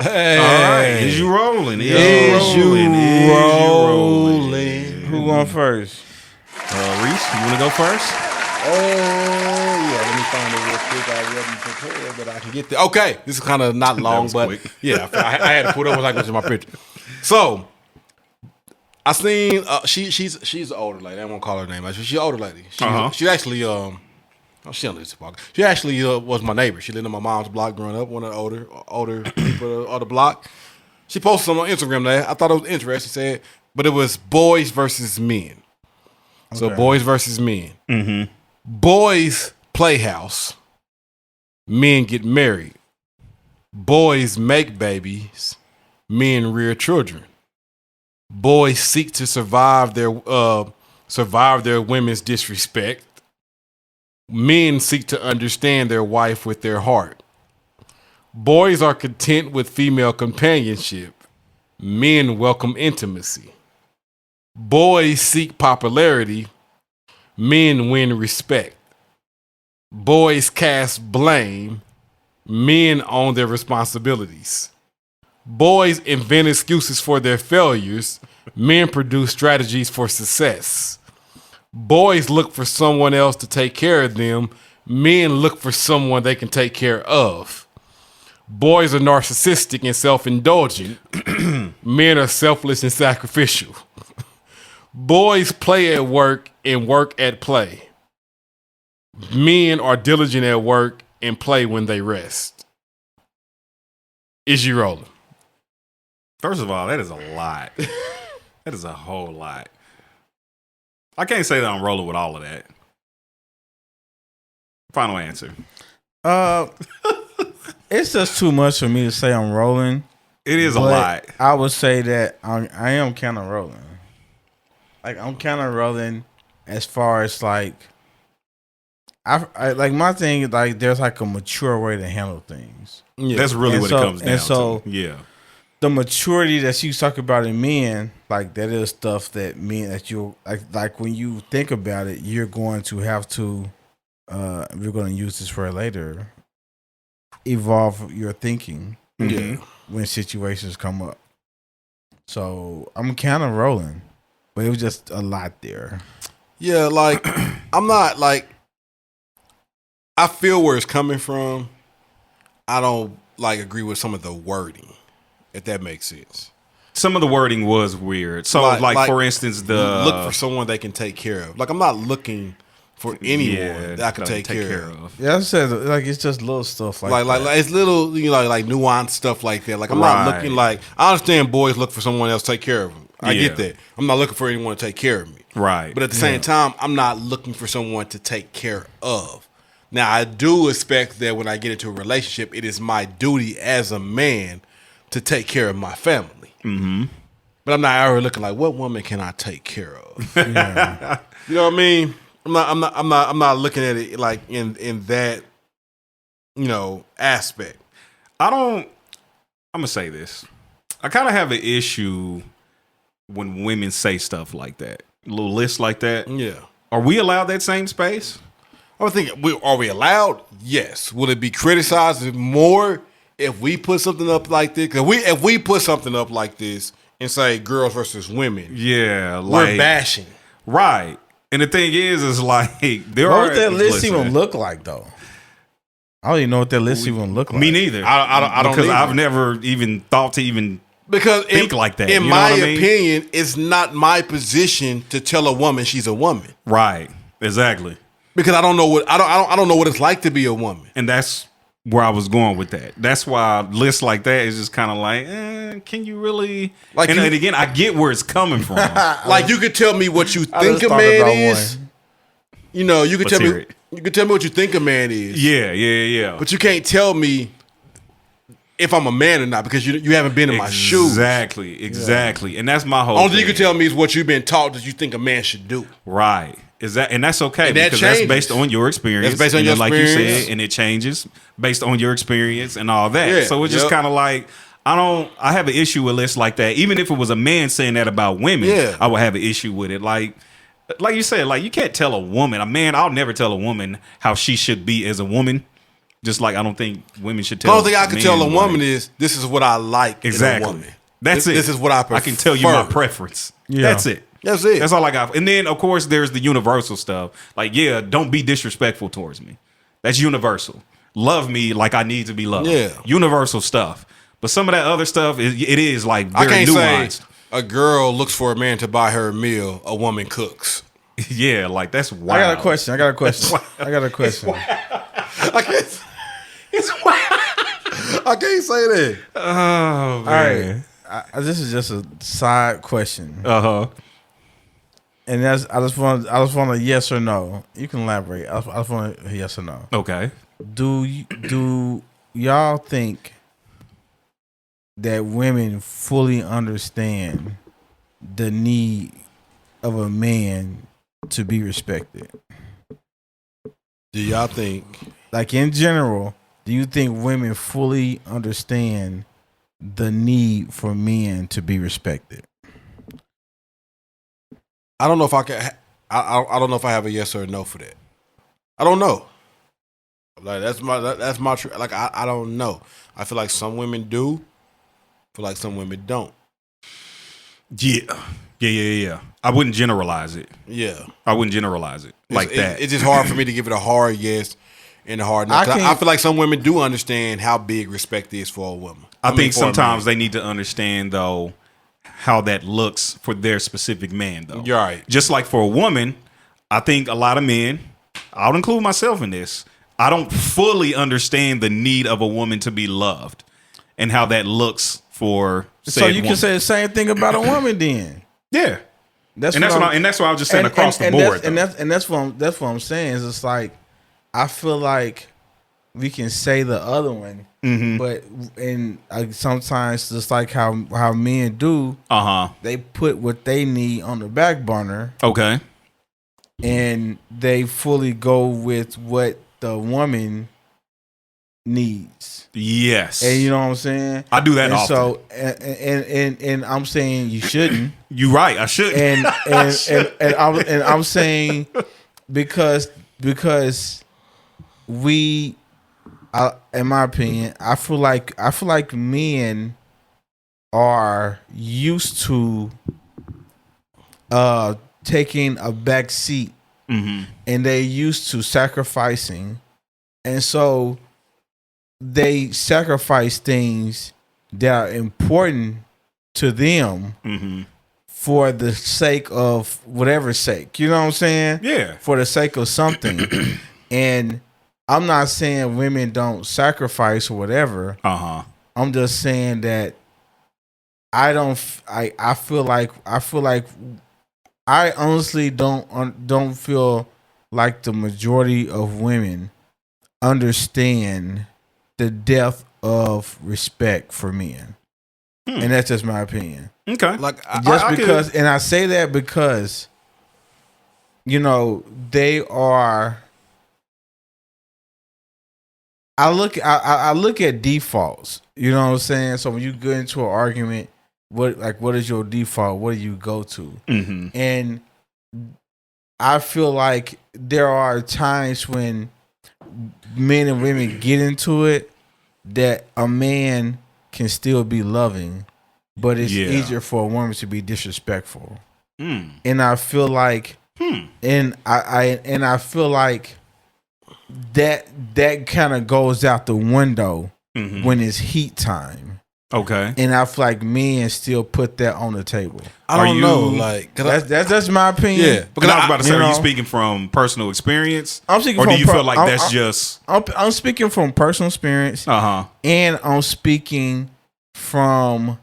Hey. All right. Is you rolling? Is you rolling? Who going first? Rece, you want to go first? Oh, yeah. Let me find it real quick. I wasn't prepared, but I can get there. Okay. This is kind of not long, was but quick. yeah, I had to put over like this in my picture. So, I seen, she's an older lady. I won't call her name. She's an older lady. She actually, she don't listen to podcast. She actually was my neighbor. She lived on my mom's block growing up, one of the older people on the block. She posted something on Instagram there. I thought it was interesting. She said, but it was boys versus men. So Okay. boys versus men. Mm-hmm. Boys playhouse. Men get married. Boys make babies. Men rear children. Boys seek to survive their women's disrespect. Men seek to understand their wife with their heart. Boys are content with female companionship. Men welcome intimacy. Boys seek popularity. Men win respect. Boys cast blame. Men own their responsibilities. Boys invent excuses for their failures. Men produce strategies for success. Boys look for someone else to take care of them. Men look for someone they can take care of. Boys are narcissistic and self-indulgent. Men are selfless and sacrificial. Boys play at work and work at play. Men are diligent at work and play when they rest. Is you rolling? First of all, that is a lot. That is a whole lot. I can't say that I'm rolling with all of that. Final answer. It's just too much for me to say I'm rolling. It is a but lot. I would say that I am kind of rolling. Like I'm kind of rolling as far as like I like my thing is like there's like a mature way to handle things. Yeah. That's really And what so- it comes and down so- to. Yeah. The maturity that you talk about in men, like that is stuff that men that you like when you think about it, you're going to have to we're going to use this for later. Evolve your thinking Yeah. when situations come up. So I'm kind of rolling, but it was just a lot there. Yeah, like I'm not like I feel where it's coming from. I don't like agree with some of the wording, if that makes sense. Some of the wording was weird. So, like for instance, the look for someone they can take care of. Like I'm not looking for anyone that I can take care of. Yeah, I said like it's just little stuff like Like it's little, like nuanced stuff like that. Like I'm not Right. looking like I understand boys look for someone else to take care of them. I Yeah. get that. I'm not looking for anyone to take care of me. Right. But at the same time, I'm not looking for someone to take care of. Now, I do expect that when I get into a relationship, it is my duty as a man to take care of my family. Mm-hmm. But I'm not ever looking like, what woman can I take care of? Yeah. You know what I mean? I'm not looking at it like in that, aspect. I'm gonna say this. I kind of have an issue when women say stuff like that, a little list like that. Yeah. Are we allowed that same space? I would think, are we allowed? Yes. Will it be criticized more if we put something up like this? Because if we put something up like this and say girls versus women, Yeah, we're bashing. Right. And the thing is like there What are would that list listen, even look like though? I don't even know what that list even look like. Me neither. I don't because either. I've never even thought to even Because think like that. In You know my what I mean? opinion, it's not my position to tell a woman she's a woman. right. Exactly. Because I don't know what I don't know what it's like to be a woman. And that's where I was going with that. That's why lists like that is just kind of like, can you really? Like and again, I get where it's coming from. Like you could tell me what you I think just a thought man about is, one. You know, you can Let's tell hear me. it. You can tell me what you think a man is. Yeah. But you can't tell me if I'm a man or not because you haven't been in my shoes. Exactly. And that's my whole Only thing you thing. can tell me is what you've been taught that you think a man should do. Right. And that's okay And that because changes. that's based on your experience. That's based on and your then, like experience. you said, and it changes based on your experience and all that. Yeah, So it's just yep. kind of like I have an issue with lists like that. Even if it was a man saying that about women, Yeah. I would have an issue with it. Like you said, like you can't tell a man, I'll never tell a woman how she should be as a woman. Just like I don't think women should The tell. only thing I can men, tell a like- woman is this is what I like exactly. in a woman. That's it. This is what I prefer. I can tell you my preference. Yeah. That's it. That's it. That's all I got. And then, of course, there's the universal stuff. Like, yeah, don't be disrespectful towards me. That's universal. Love me like I need to be loved. Yeah. Universal stuff. But some of that other stuff, it is like I very can't nuanced. say a girl looks for a man to buy her a meal. A woman cooks. Yeah, like that's wild. I got a question. I got a question. I can't. I can't say that. Oh, All man. right, this is just a side question, Uh-huh. and that's I just want a yes or no. You can elaborate. I just want a yes or no. Okay. Do y'all think that women fully understand the need of a man to be respected? Do y'all think? Like in general, do you think women fully understand the need for men to be respected? I don't know if I can. I don't know if I have a yes or a no for that. I don't know. Like that's my like I don't know. I feel like some women do. I feel like some women don't. Yeah. I wouldn't generalize it. Yeah, I wouldn't generalize it like that. It's just hard for me to give it a hard yes and a hard no. 'Cause I feel like some women do understand how big respect is for a woman. I think for a man. sometimes they need to understand though how that looks for their specific man though. You're right. Just like for a woman, I think a lot of men, I'll include myself in this, I don't fully understand the need of a woman to be loved and how that looks for So you can say the same thing about a woman then. yeah. That's And that's what I was just saying across the board. That's what I'm saying is it's like I feel like we can say the other one, but sometimes just like how men do, they put what they need on the back burner, Okay. and they fully go with what the woman needs. Yes. And you know what I'm saying? I do that and often. So and I'm saying you shouldn't. You right. I should. And I'm saying because we, in my opinion, I feel like men are used to taking a back seat, and they used to sacrificing, and so they sacrifice things that are important to them for the sake of whatever sake. You know what I'm saying? Yeah. For the sake of something. And I'm not saying women don't sacrifice or whatever. I'm just saying that I feel like I honestly don't feel like the majority of women understand the depth of respect for men. And that's just my opinion. Okay. Like Because and I say that because you know, they are I look at defaults. You know what I'm saying? So when you get into an argument, what is your default? What do you go to? And I feel like there are times when men and women get into it that a man can still be loving, but it's easier for a woman to be disrespectful. And I feel like and I feel like that kind of goes out the window when it's heat time. Okay. And I feel like men still put that on the table. I don't know, like that's my opinion. Yeah, Because I was about to say, are know, you speaking from personal experience? I'm speaking or do from you feel like that's just I'm speaking from personal experience, and I'm speaking from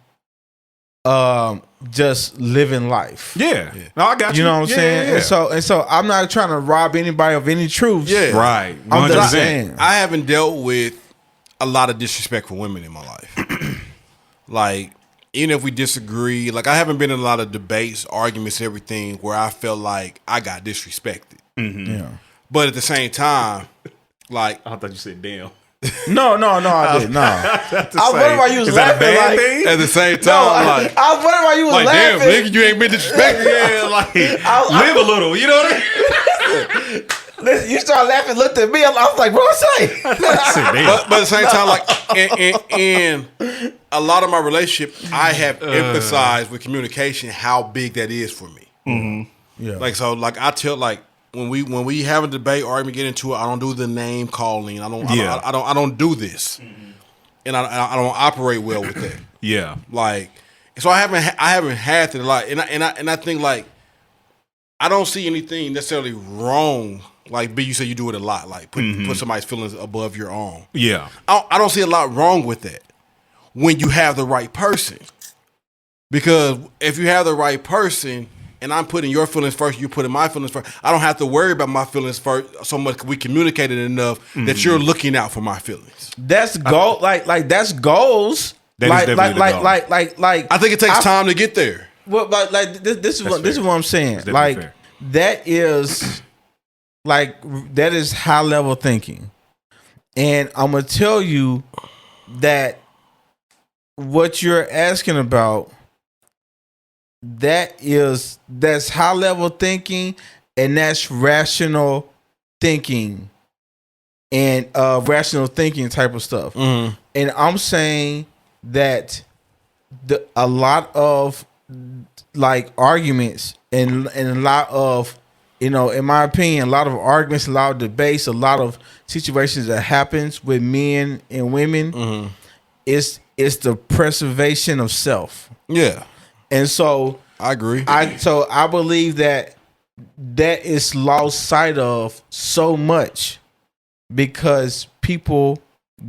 just living life. Yeah. No, I got you. You know what I'm saying? Yeah. And so I'm not trying to rob anybody of any truths. Yeah. Right. I'm 100%. just saying. I haven't dealt with a lot of disrespectful women in my life. Like, even if we disagree, like I haven't been in a lot of debates, arguments, everything where I felt like I got disrespected. Yeah. But at the same time, like I thought you said damn. No, I didn't. No. I was wondering why you was Is that a laughing. bad Like, thing? at the same time, no, like I was wondering why you was like damn, laughing. nigga, you ain't been disrespected. Yeah, like live a little. You know what I mean? Listen, you started laughing, looked at me. I was like, what I say? I said damn. But at the same time, like in a lot of my relationship, I have emphasized with communication how big that is for me. Mm-hmm. Yeah. Like so, like I tell like when we have a debate or even get into it, I don't do the name calling. I don't do this, and I don't operate well with that. Yeah. Like so, I haven't had to like, and I think like I don't see anything necessarily wrong. Like B, you said you do it a lot. Like put somebody's feelings above your own. Yeah. I don't see a lot wrong with that when you have the right person. Because if you have the right person and I'm putting your feelings first, you putting my feelings first, I don't have to worry about my feelings first so much. We communicated enough that you're looking out for my feelings. That's goal. Like that's goals. That is definitely the goal. Like. I think it takes time to get there. Well, like this is what I'm saying. That's Like fair. that is high level thinking, and I'm gonna tell you that what you're asking about that's high level thinking, and that's rational thinking and rational thinking type of stuff. Mm-hmm. And I'm saying that a lot of like arguments and a lot of, you know, in my opinion, a lot of arguments, a lot of debates, a lot of situations that happens with men and women, it's the preservation of self. Yeah. And so I agree. I believe that is lost sight of so much because people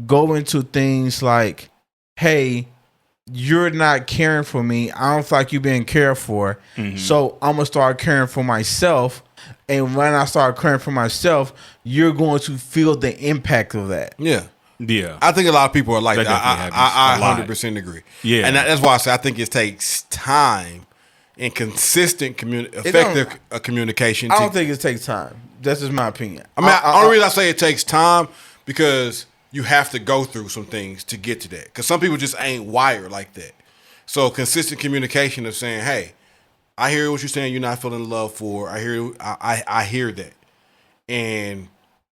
go into things like, hey, you're not caring for me. I don't feel like you're being cared for. So I'm going to start caring for myself. And when I start caring for myself, you're going to feel the impact of that. Yeah. Yeah. I think a lot of people are like that. definitely I happens a 100% agree. Yeah. And that's why I say I think it takes time and consistent effective communication. I don't think it takes time. That's just my opinion. I mean, the only reason I say it takes time because you have to go through some things to get to that. Because some people just ain't wired like that. So consistent communication of saying, "Hey, I hear what you're saying. You're not feeling love for. I hear that. And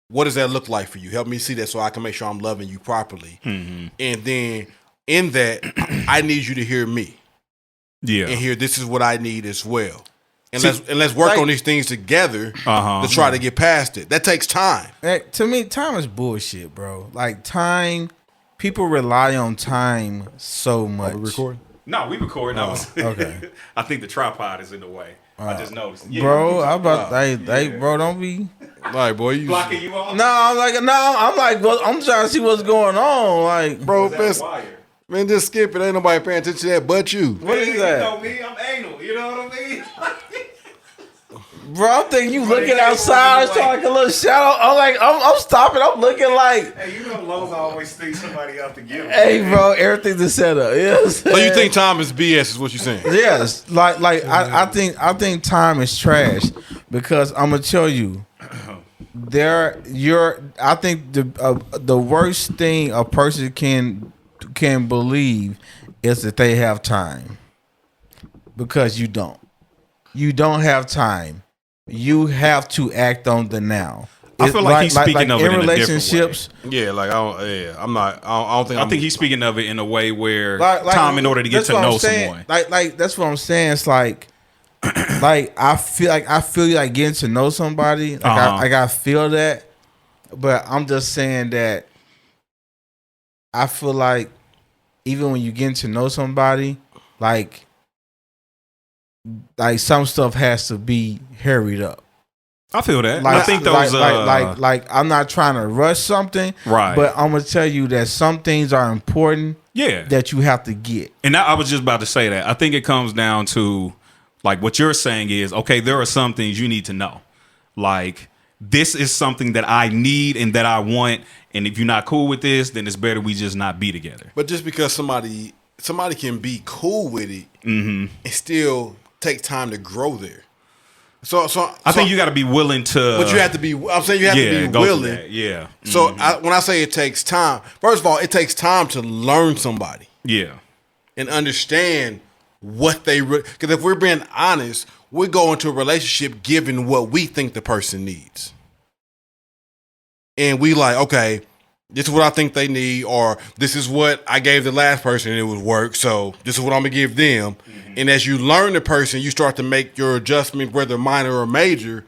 what does that look like for you? Help me see that so I can make sure I'm loving you properly. And then in that, I need you to hear me. Yeah. And hear this is what I need as well. And let's work on these things together to try to get past it. That takes time. To me, time is bullshit, bro. Like time, people rely on time so much. Are we recording? No, we recording. Okay. I think the tripod is in the way. I just noticed. Yeah, Bro, I about bro, don't be. All right, boy. You blocking you off. No, I'm like, well, I'm trying to see what's going on. Like, bro, That's wire. man, just skip it. Ain't nobody paying attention to that but you. what is You that, know me, I'm anal. You know what I mean? bro? I'm thinking you looking outside, it's like a little shadow. I'm stopping. I'm looking like, Hey, you know Lowe's always thinks somebody out to get him. hey, bro, everything's a setup. Yes. So you think time is BS is what you're saying? Yes, I think time is trash because I'm gonna tell you, I think the worst thing a person can believe is that they have time, because you don't have time. You have to act on the now. I feel like he's speaking of it in a relationships. Yeah, like I don't think he's speaking of it in a way where Like, time in order to get that's to what know I'm saying. someone. Like that's what I'm saying. It's like I feel like getting to know somebody. Like I feel that, but I'm just saying that I feel like even when you get to know somebody, like some stuff has to be hurried up. I feel that. Like, I think those like I'm not trying to rush something, right. But I'm gonna tell you that some things are important Yeah. that you have to get. And I was just about to say that. I think it comes down to, like, what you're saying is, okay, there are some things you need to know. Like, this is something that I need and that I want. And if you're not cool with this, then it's better we just not be together. But just because somebody can be cool with it and still take time to grow there. So I think you got to be willing to. But you have to be. I'm saying you have to be willing. Yeah. So when I say it takes time, first of all, it takes time to learn somebody. Yeah. And understand what they. Because if we're being honest, we go into a relationship given what we think the person needs, and we like, okay, this is what I think they need, or this is what I gave the last person and it would work. So this is what I'm gonna give them. And as you learn the person, you start to make your adjustment, whether minor or major,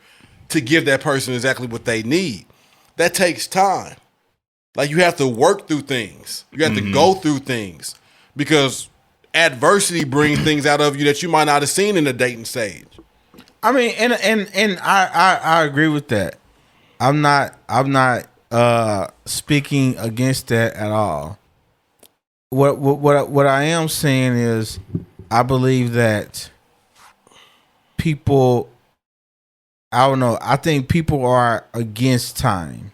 to give that person exactly what they need. That takes time. Like, you have to work through things. You have to go through things, because adversity brings things out of you that you might not have seen in the dating stage. I mean, and I agree with that. I'm not speaking against that at all. What I am saying is, I believe that people, I don't know, I think people are against time.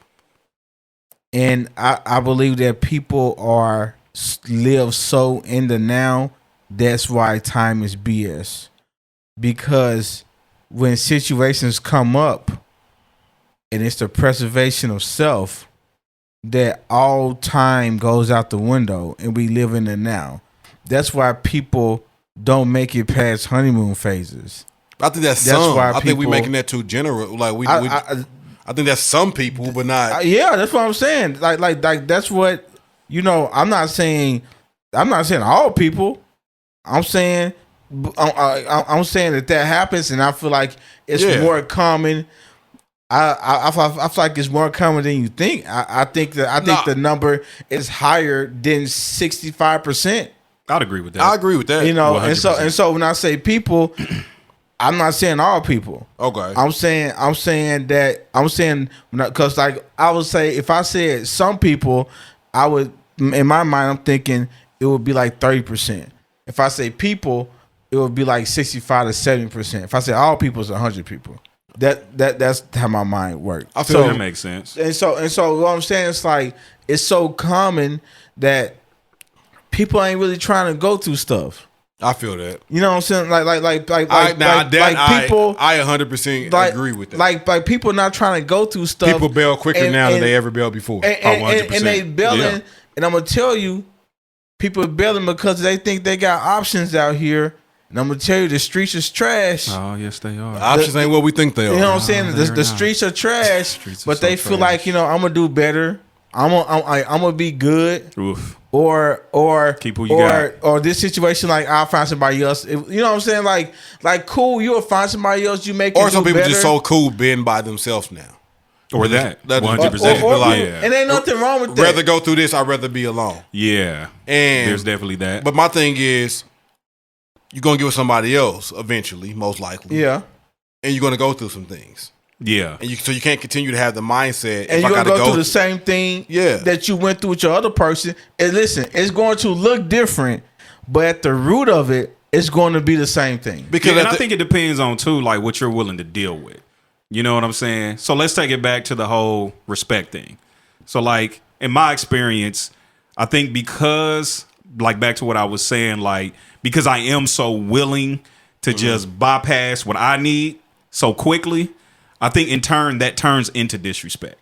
And I believe that people live so in the now, that's why time is BS. Because when situations come up, and it's the preservation of self, that all time goes out the window and we live in the now. That's why people don't make it past honeymoon phases. I think that's some. I think we're making that too general. Like I think that's some people, but not. Yeah, that's what I'm saying. Like that's what, I'm not saying all people. I'm saying that happens, and I feel like it's more common. I feel like it's more common than you think. I think the number is higher than 65%. I'd agree with that. I agree with that. 100%. and so when I say people, I'm not saying all people. Okay. I'm saying because, like, I would say, if I said some people, I would, in my mind, I'm thinking it would be like 30%. If I say people, it would be like 65 to 70%. If I say all people, it's 100 people. That's how my mind works. I feel that makes sense. And so what I'm saying is, like, it's so common that people ain't really trying to go through stuff. I feel that. You know what I'm saying? Like people. I 100% agree with that. Like people not trying to go through stuff. People bail quicker now than they ever bailed before. And they bailing. And I'm gonna tell you, people are bailing because they think they got options out here. And I'm gonna tell you, the streets is trash. Oh, yes, they are. The options ain't what we think they are. You know what I'm saying? The streets are trash, but they feel like, I'm gonna do better. I'm gonna be good. Oof. Or keep who you got. Or this situation, like, I'll find somebody else. You know what I'm saying? Like cool, you'll find somebody else. You make. Or some people just so cool being by themselves now. Or that 100%. And ain't nothing wrong with that. Rather go through this, I'd rather be alone. Yeah, and there's definitely that. But my thing is, you're gonna get with somebody else eventually, most likely. Yeah, and you're gonna go through some things. Yeah, and so you can't continue to have the mindset. And you're gonna go through the same thing. That you went through with your other person. And listen, it's going to look different, but at the root of it, it's going to be the same thing. Because I think it depends on too, like, what you're willing to deal with. You know what I'm saying? So let's take it back to the whole respect thing. So, like, in my experience, I think because, like, back to what I was saying, like, because I am so willing to just bypass what I need so quickly, I think in turn that turns into disrespect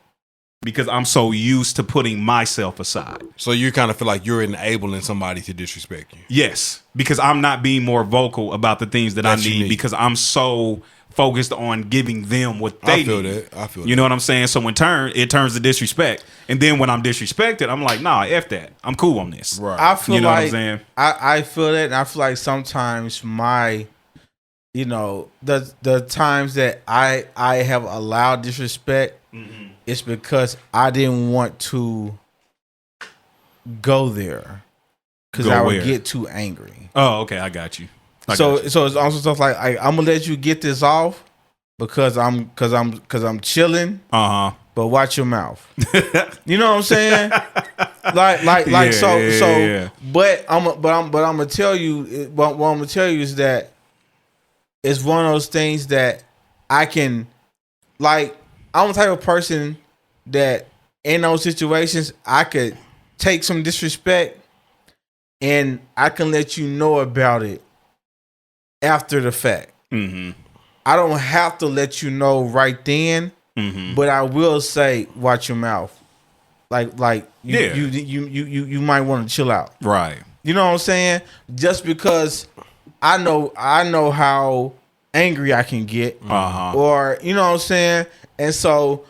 because I'm so used to putting myself aside. So you kind of feel like you're enabling somebody to disrespect you. Yes, because I'm not being more vocal about the things that I need because I'm so focused on giving them what they need. I feel that. You know what I'm saying? So in turn, it turns to disrespect. And then when I'm disrespected, I'm like, nah, F that. I'm cool on this. Right. I feel what I'm like saying? I feel that, and I feel like sometimes the times that I have allowed disrespect, it's because I didn't want to go there because I would get too angry. Oh, okay, I got you. So it's also stuff like I'm gonna let you get this off because I'm chilling. but watch your mouth. You know what I'm saying? Like, Yeah. But I'm gonna tell you. What I'm gonna tell you is that it's one of those things that I can, like, I'm the type of person that in those situations I could take some disrespect and I can let you know about it after the fact. Mm-hmm. I don't have to let you know right then, but I will say, watch your mouth. Like you might want to chill out. Right. You know what I'm saying? Just because I know how angry I can get, or you know what I'm saying, and so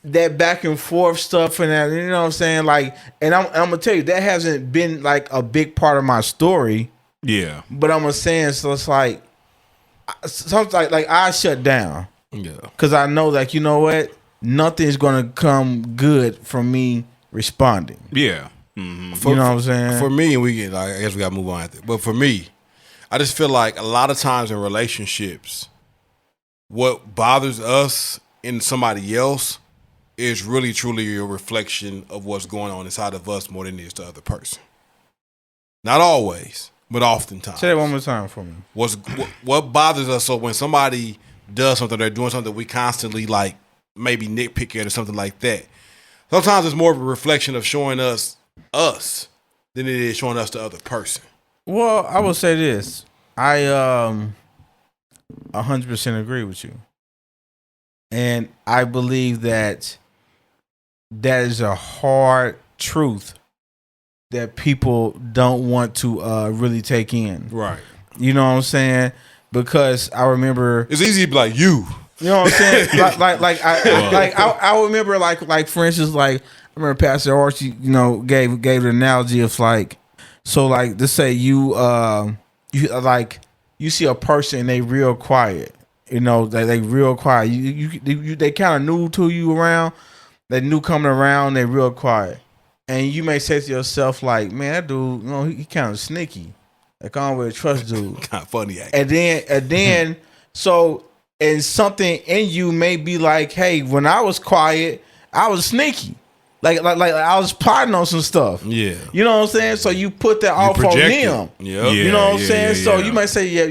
that back and forth stuff and that, you know what I'm saying, like, and I'm gonna tell you that hasn't been like a big part of my story. Yeah. But I'm saying, so it's like sometimes like I shut down. Yeah. Because I know, like, you know what? Nothing's going to come good from me responding. Yeah. Mm-hmm. You know what I'm saying? For me, and I guess we got to move on after. But for me, I just feel like a lot of times in relationships, what bothers us in somebody else is really, truly a reflection of what's going on inside of us more than it is the other person. Not always, but oftentimes. Say that one more time for me. What bothers us, so when somebody does something, they're doing something we constantly like maybe nitpick at or something like that. Sometimes it's more of a reflection of showing us than it is showing us the other person. Well, I will say this. I 100% agree with you. And I believe that is a hard truth that people don't want to really take in. Right. You know what I'm saying? Because I remember it's easy to be like you. You know what I'm saying? I remember like for instance, like I remember Pastor Archie, you know, gave the analogy of like, so like let's say you see a person and they real quiet, you know, they real quiet. You they kind of new to you around, they new coming around, they real quiet, and you may say to yourself like, man, that dude, you know, he kind of sneaky. Like, I don't really trust dude. Kind of funny, actually. And then, so, and something in you may be like, hey, when I was quiet, I was sneaky. Like I was plotting on some stuff. Yeah. You know what I'm saying? So you put that off on them. Yeah. You know what I'm saying? So yeah. you might say, yeah,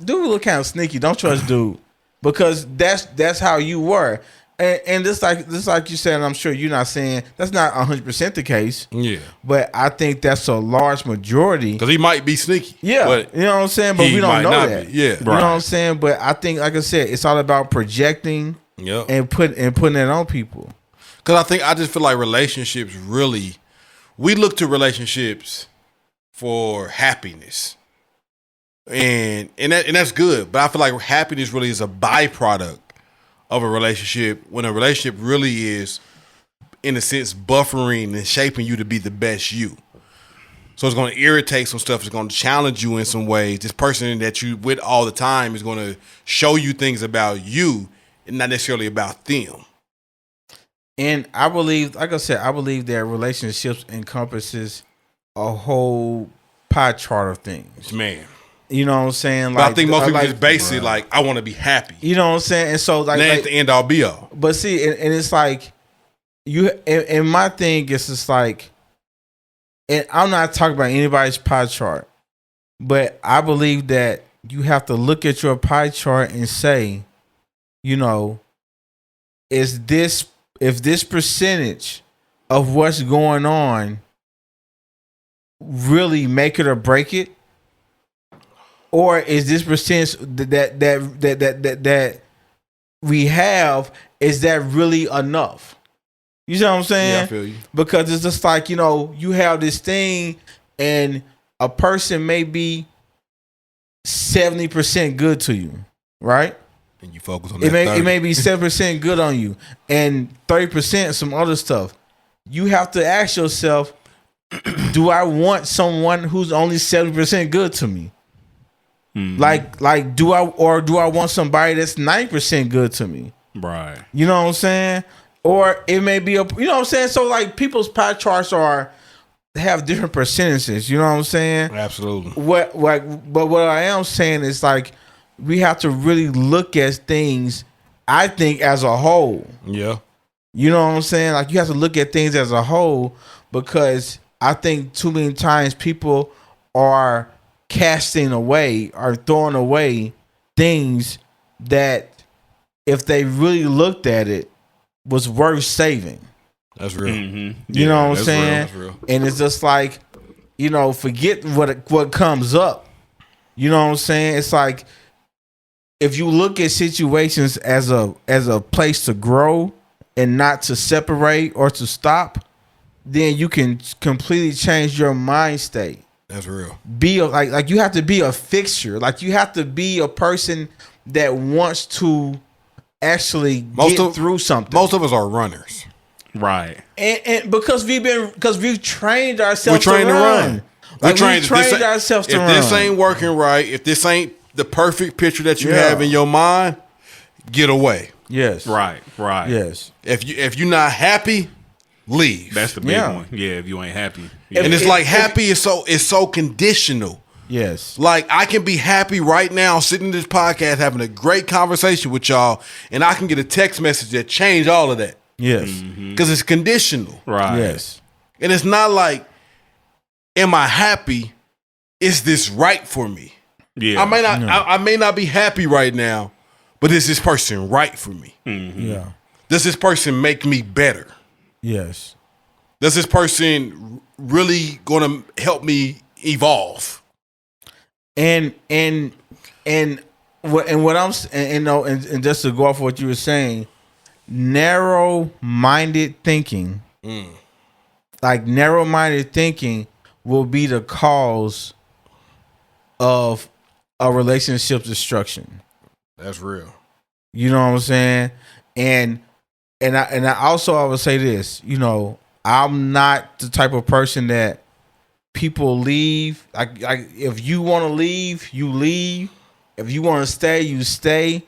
dude look kind of sneaky. Don't trust dude. Because that's how you were. And just like you said, and I'm sure you're not saying that's not 100% the case. Yeah. But I think that's a large majority. Because he might be sneaky. Yeah. But you know what I'm saying? But we don't know that. Be. Yeah. You know what I'm saying? But I think, like I said, it's all about projecting and putting it on people. Because I just feel like relationships really, we look to relationships for happiness. And that's good. But I feel like happiness really is a byproduct of a relationship, when a relationship really is, in a sense, buffering and shaping you to be the best you. So it's going to irritate some stuff. It's going to challenge you in some ways. This person that you with all the time is going to show you things about you and not necessarily about them. And I believe, like I said, I believe that relationships encompasses a whole pie chart of things. Man. You know what I'm saying? But I think most people just base it like, I want to be happy. You know what I'm saying? And so like, that's the end all be all. But see, and it's like you. And my thing is, it's like, and I'm not talking about anybody's pie chart, but I believe that you have to look at your pie chart and say, you know, if this percentage of what's going on really make it or break it? Or is this percentage that we have, is that really enough? You see what I'm saying? Yeah, I feel you. Because it's just like, you know, you have this thing and a person may be 70% good to you, right? And you focus on that. It may be 7% good on you and 30% some other stuff. You have to ask yourself, do I want someone who's only 70% good to me? Mm-hmm. Like do I want somebody that's 9% good to me? Right. You know what I'm saying? Or it may be you know what I'm saying? So like people's pie charts have different percentages, you know what I'm saying? Absolutely. But what I am saying is like we have to really look at things, I think, as a whole. Yeah. You know what I'm saying? Like, you have to look at things as a whole, because I think too many times people are casting away or throwing away things that, if they really looked at it, was worth saving. That's real. Mm-hmm. You know what I'm that's saying? That's real. And it's just like, forget what comes up. You know what I'm saying? It's like, if you look at situations as a place to grow and not to separate or to stop, then you can completely change your mind state. That's real. Like you have to be a fixture. Like, you have to be a person that wants to actually get through something. Most of us are runners. Right. And because we've trained ourselves We're trained to run. Like, we trained ourselves to run. If this ain't working right, if this ain't the perfect picture that you have in your mind, get away. Yes. Right. Yes. If you're not happy, leave. That's the big one. Yeah, if you ain't happy. And it's like happy is so conditional. Yes. Like, I can be happy right now sitting in this podcast having a great conversation with y'all, and I can get a text message that change all of that. Yes. Because it's conditional. Right. Yes. And it's not like, am I happy? Is this right for me? Yeah. I may not be happy right now, but is this person right for me? Mm-hmm. Yeah. Does this person make me better? Yes. Does this person really going to help me evolve? And what I'm and just to go off what you were saying, narrow-minded thinking, like narrow-minded thinking will be the cause of a relationship destruction. That's real. You know what I'm saying? And I also, I would say this, I'm not the type of person that people leave. Like if you want to leave, you leave. If you want to stay, you stay.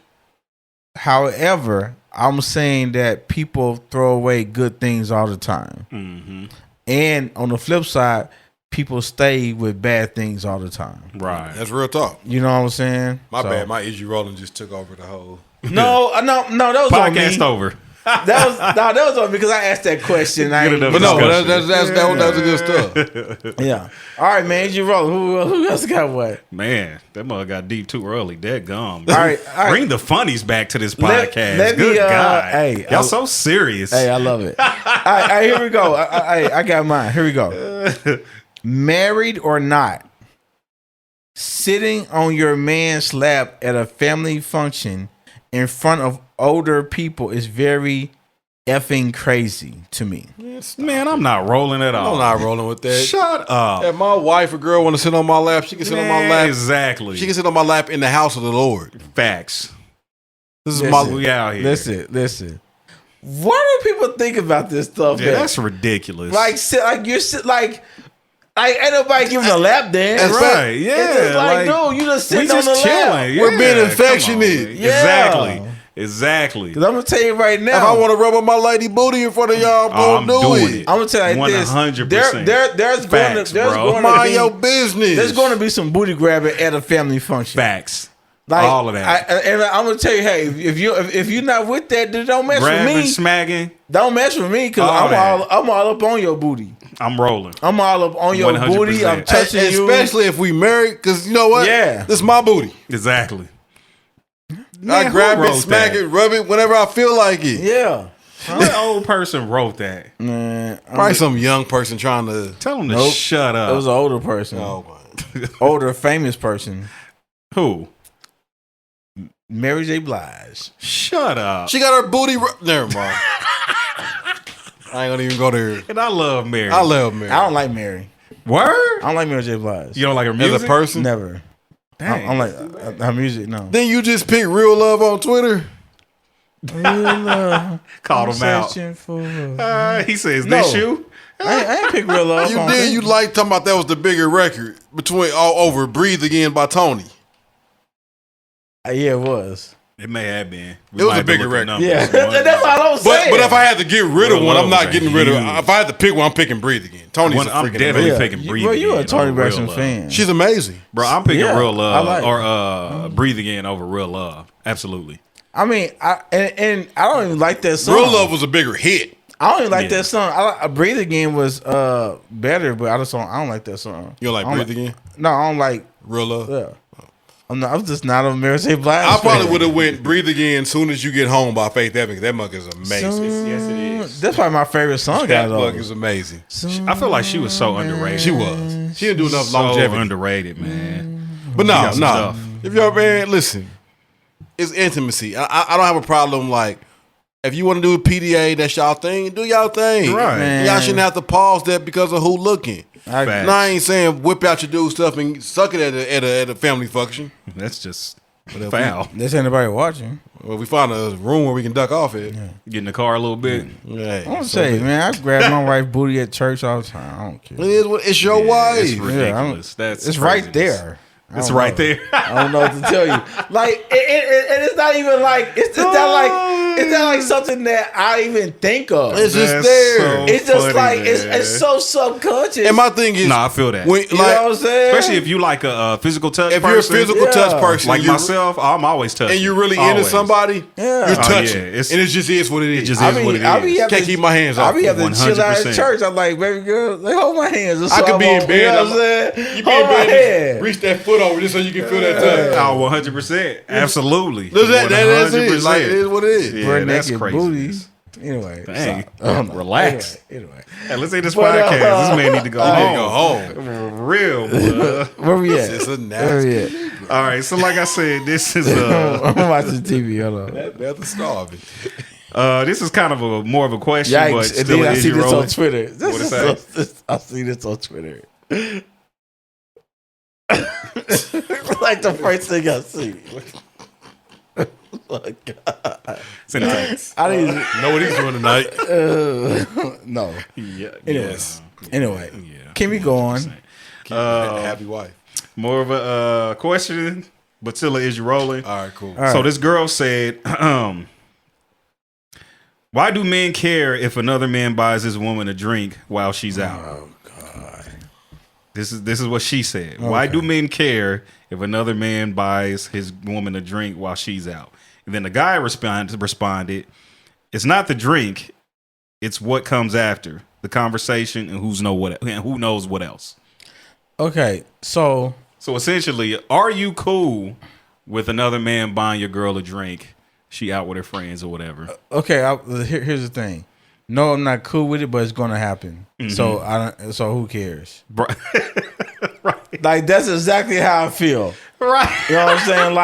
However, I'm saying that people throw away good things all the time. Mm-hmm. And on the flip side, people stay with bad things all the time. Right. That's real talk. You know what I'm saying? My bad. My Izzy Rolling just took over the whole. No, that was Podcast on me. over. That was on me because I asked that question. Good enough. But no, discussion. that was a good stuff. Yeah. All right, man. Izzy Rolling. Who else got what? Man, that mother got deep too early. Dead gum. All right. Bring the funnies back to this Let podcast. me, Good God. hey, y'all so serious. Hey, I love it. All right, here we go. I got mine. Here we go. Married or not, sitting on your man's lap at a family function in front of older people is very effing crazy to me. Man, I'm not rolling at all. I'm not rolling with that. Shut up. If my wife or girl want to sit on my lap, she can sit on my lap. Exactly. She can sit on my lap in the house of the Lord. Facts. This is We out here. Listen. What do people think about this stuff? Yeah, that's ridiculous. Like ain't nobody giving a lap dance. That's right. Yeah. It's just like, dude, you just sitting we on just the lap. chilling. We're being Yeah, affectionate. come on, Yeah. Exactly. Because I'm gonna tell you right now. If I want to rub on my lady booty in front of y'all, I'm I'm doing do it. it. I'm gonna tell you like this. 100%. There's Facts, going bro. to Mind your be business. there's going to be some booty grabbing at a family function. Facts. Like, all of that. And I'm gonna tell you, hey, if you're not with that, then don't mess Grabbing, with me. smacking. Don't mess with me because All that. I'm all up on your booty. I'm rolling. I'm all up on your 100%. booty. I'm touching you. Especially if we married, because you know what? Yeah. This is my booty. Exactly. I Man, grab who it, wrote smack that? it, rub it whenever I feel like it. Yeah. What old person wrote that? Man, Probably some young person trying to. Tell them to Nope. shut up. it was an older person, Oh, man. older famous person, Who? Mary J. Blige. Shut up. She got her booty. Never mind. I ain't gonna even go there. And I love Mary. I love Mary. I don't like Mary. Word? I don't like Mary J. Blige. You don't like her music? As a person. Never. Dang. I'm like her music. No. Then you just pick real love on Twitter. Called him out. He says, this No. you? I ain't pick real love. You on did. Facebook. You like talking about that was the bigger record between all over "Breathe Again" by Tony. Yeah, it was. It may have been. It was a bigger record. Yeah, that's all I was saying. But if I had to get rid of Real one, Love I'm was not a getting rid of. huge- If I had to pick one, I'm picking "Breathe Again." Tony's a I'm freaking definitely amazing. picking Breathe Bro, you a Again Tony over Real Braxton Love. fan. She's amazing. Bro, I'm picking Yeah, Real Love I like or Breathe Again over Real Love. Absolutely. I mean, I don't even like that song. Real Love was a bigger hit. I don't even like that song. Breathe Again was better, but I don't like that song. You don't like Breathe Again? No, I don't like Real Love? Yeah. I'm just not a Mary J. Blige I probably fan. would have went Breathe Again Soon As You Get Home by Faith Evans. That mug is amazing. Yes, it is. That's probably my favorite song. That out of mug those. is amazing. I feel like she was so underrated. She was. She didn't do enough so longevity. underrated, man. But no, got some no. stuff. If you're a man, listen. It's intimacy. I don't have a problem like if you want to do a PDA, that's y'all thing. Do y'all thing. Right. Man. Y'all shouldn't have to pause that because of who looking. Facts. No, I ain't saying whip out your dude stuff and suck it at a family function. That's just foul. There's anybody watching. Well, we find a room where we can duck off at. Get in the car a little bit. Hey, I want to say, man, I grab my wife's booty at church all the time. I don't care. it is what it's your wife. It's ridiculous. That's It's craziness. right there. It's right there. I don't know what to tell you. Like, and it's not even like it's not like something that I even think of. It's just That's there. so It's just funny, like man. it's so subconscious. And my thing is, Nah, I feel that. when, you know what I'm saying? Especially if you like a physical touch if person. you're a physical Yeah. touch person, like you're- myself, I'm always touching. and you're really into Always. somebody, Yeah. you're Oh, touching, yeah. It's- and it just is what it is. It just I is be, what it I be is. having Can't keep my hands I off be you, having to chill out at 100%. church. I'm like, baby girl, like hold my hands. I could be in bed. You know what I'm saying? You be in Hold my bed, hand. and reach that foot over just so you can feel that touch. Oh, 100%. Absolutely. That's it. Like, it is what it is. Yeah, Butt that's naked crazy. booty. Anyway, Dang. so, I don't know. Relax. Anyway, Hey, let's end this But, podcast. This man need to go You home. need to go home. For real, boy. where we at? It's a Where we nasty. at? All right. So, like I said, this is I'm watching TV. Hold on. That's starving. this is kind of a more of a question, but Yikes! And still then I is see you this rolling. on Twitter. What it say? I see this on Twitter. Like the first thing I see. Oh, God. Send a text. I didn't. Know what he's doing tonight? No. Yeah. Anyways. Anyway, Yeah. can we go on? Happy wife. More of a question. Batilla, is you rolling? All right, cool. All right. So this girl said, why do men care if another man buys his woman a drink while she's out? Oh God. This is what she said. Why do men care if another man buys his woman a drink while she's out? And then the guy responded, it's not the drink, it's what comes after. The conversation and who knows what else. Okay, so So essentially, are you cool with another man buying your girl a drink? She out with her friends or whatever. here's the thing. No, I'm not cool with it, but it's gonna happen. So I don't. So who cares? Right. Like that's exactly how I feel. Right. You know what I'm saying?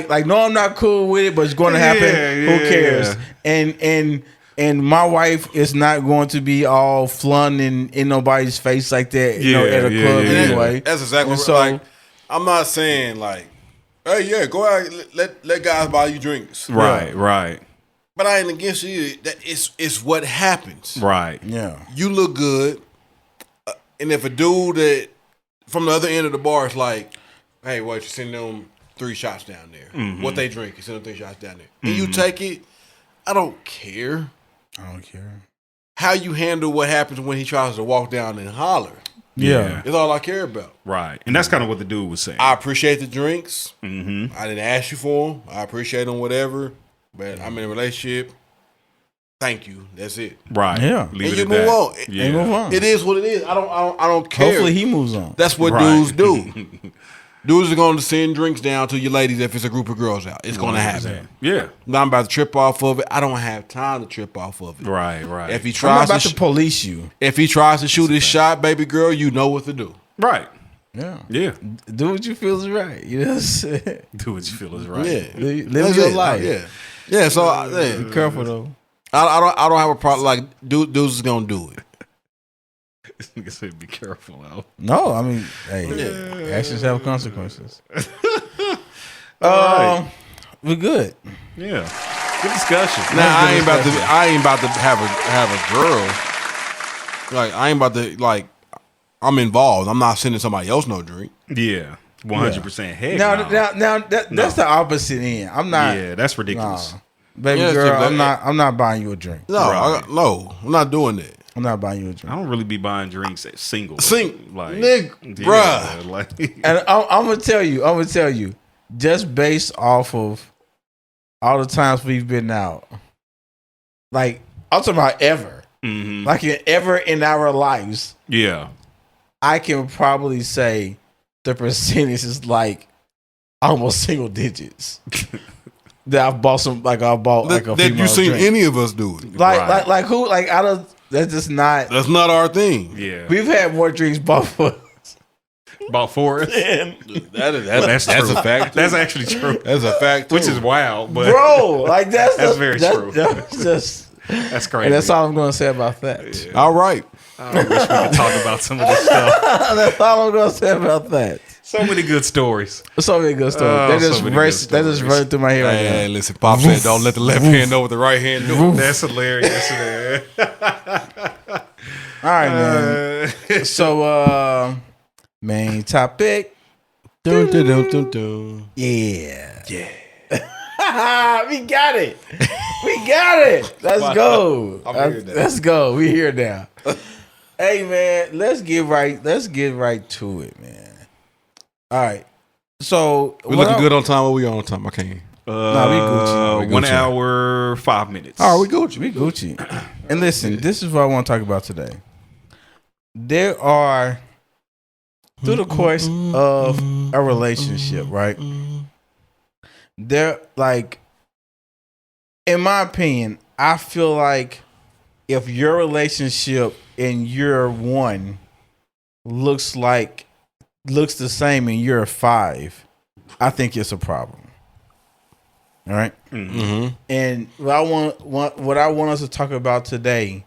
Like. No, I'm not cool with it, but it's gonna happen. Who cares? And my wife is not going to be all flaunting in nobody's face like that. You know, at a club anyway. That's exactly And what. so- Like, I'm not saying like, hey, yeah, go out, let guys buy you drinks. Right. But I ain't against you. That it's what happens. Right. Yeah. You look good, and if a dude that from the other end of the bar is like, hey, what you send them 3 shots down there? What they drink? You send them 3 shots down there, and you take it. I don't care. I don't care. How you handle what happens when he tries to walk down and holler. Yeah. It's all I care about. Right. And that's kind of what the dude was saying. I appreciate the drinks. Mm-hmm. I didn't ask you for them. I appreciate them, whatever. But I'm in a relationship. Thank you. That's it. Right. Yeah. Leave And it you at move that. on. Yeah. And move on. It is what it is. I don't care. Hopefully he moves on. That's what Right. dudes do. Dudes are going to send drinks down to your ladies if it's a group of girls out. It's going to happen. Yeah. Now I'm about to trip off of it. I don't have time to trip off of it. Right. If he I'm not tries about to, to police you. if he tries to shoot his shot, baby girl, you know what to do. Right. Yeah. Yeah. Do what you feel is right. You know what I'm saying? Do what you feel is right. Yeah, Live That's your it. life. Yeah. So yeah. Be careful though. I don't have a problem. Like dudes is gonna do it. This nigga said, "Be careful, out." No, I mean, hey, actions have consequences. right. We're good. Yeah. Good discussion. Now I ain't about to have a girl. Like I ain't about to like. I'm involved. I'm not sending somebody else no drink. Yeah. 100%. Heck Now that's the opposite end. I'm not. Yeah, that's ridiculous. Nah. Baby Yeah, girl, see, I'm not buying you a drink. No, Right. no, I'm not doing that. I'm not buying you a drink. I don't really be buying drinks at single. Nigga, yeah, bruh. Like, And I'm gonna tell you, just based off of all the times we've been out, like I'm talking about ever, like ever in our lives, Yeah. I can probably say the percentage is like almost single digits. That I've bought a That female you seen drink. any of us do it. Like who, like out of, that's just not, That's not our thing. Yeah. we've had more drinks bought for us. About Forrest. That's true. a fact. That's actually true. That's a fact. Which too. is wild, but Bro, like that's very true. That's just, that's crazy. and that's all I'm going to say about that. Yeah. All right. I wish we could talk about some of this stuff. That's all I'm going to say about that. So many good stories. So many good stories. Oh, They so just many good they just stories. running through my head right Hey, now. listen, Pop said, don't let the left hand know what the right hand do. That's hilarious, man. All right, man. So, main topic. Dun, dun, dun, dun, dun. Yeah. We got it. We got it. Let's go. I'm here now. Let's go. We here now. Hey, man, let's get right to it, man. All right. So We looking good on time. What we on time? I can't. Nah, we Gucci. We 1 Gucci. hour, 5 minutes. All right, we Gucci. We Gucci. And listen, this is what I want to talk about today. There are, through the course of a relationship, right? There, like, in my opinion, I feel like if your relationship in year one looks the same in year 5, I think it's a problem. All right. Mm-hmm. And what I want us to talk about today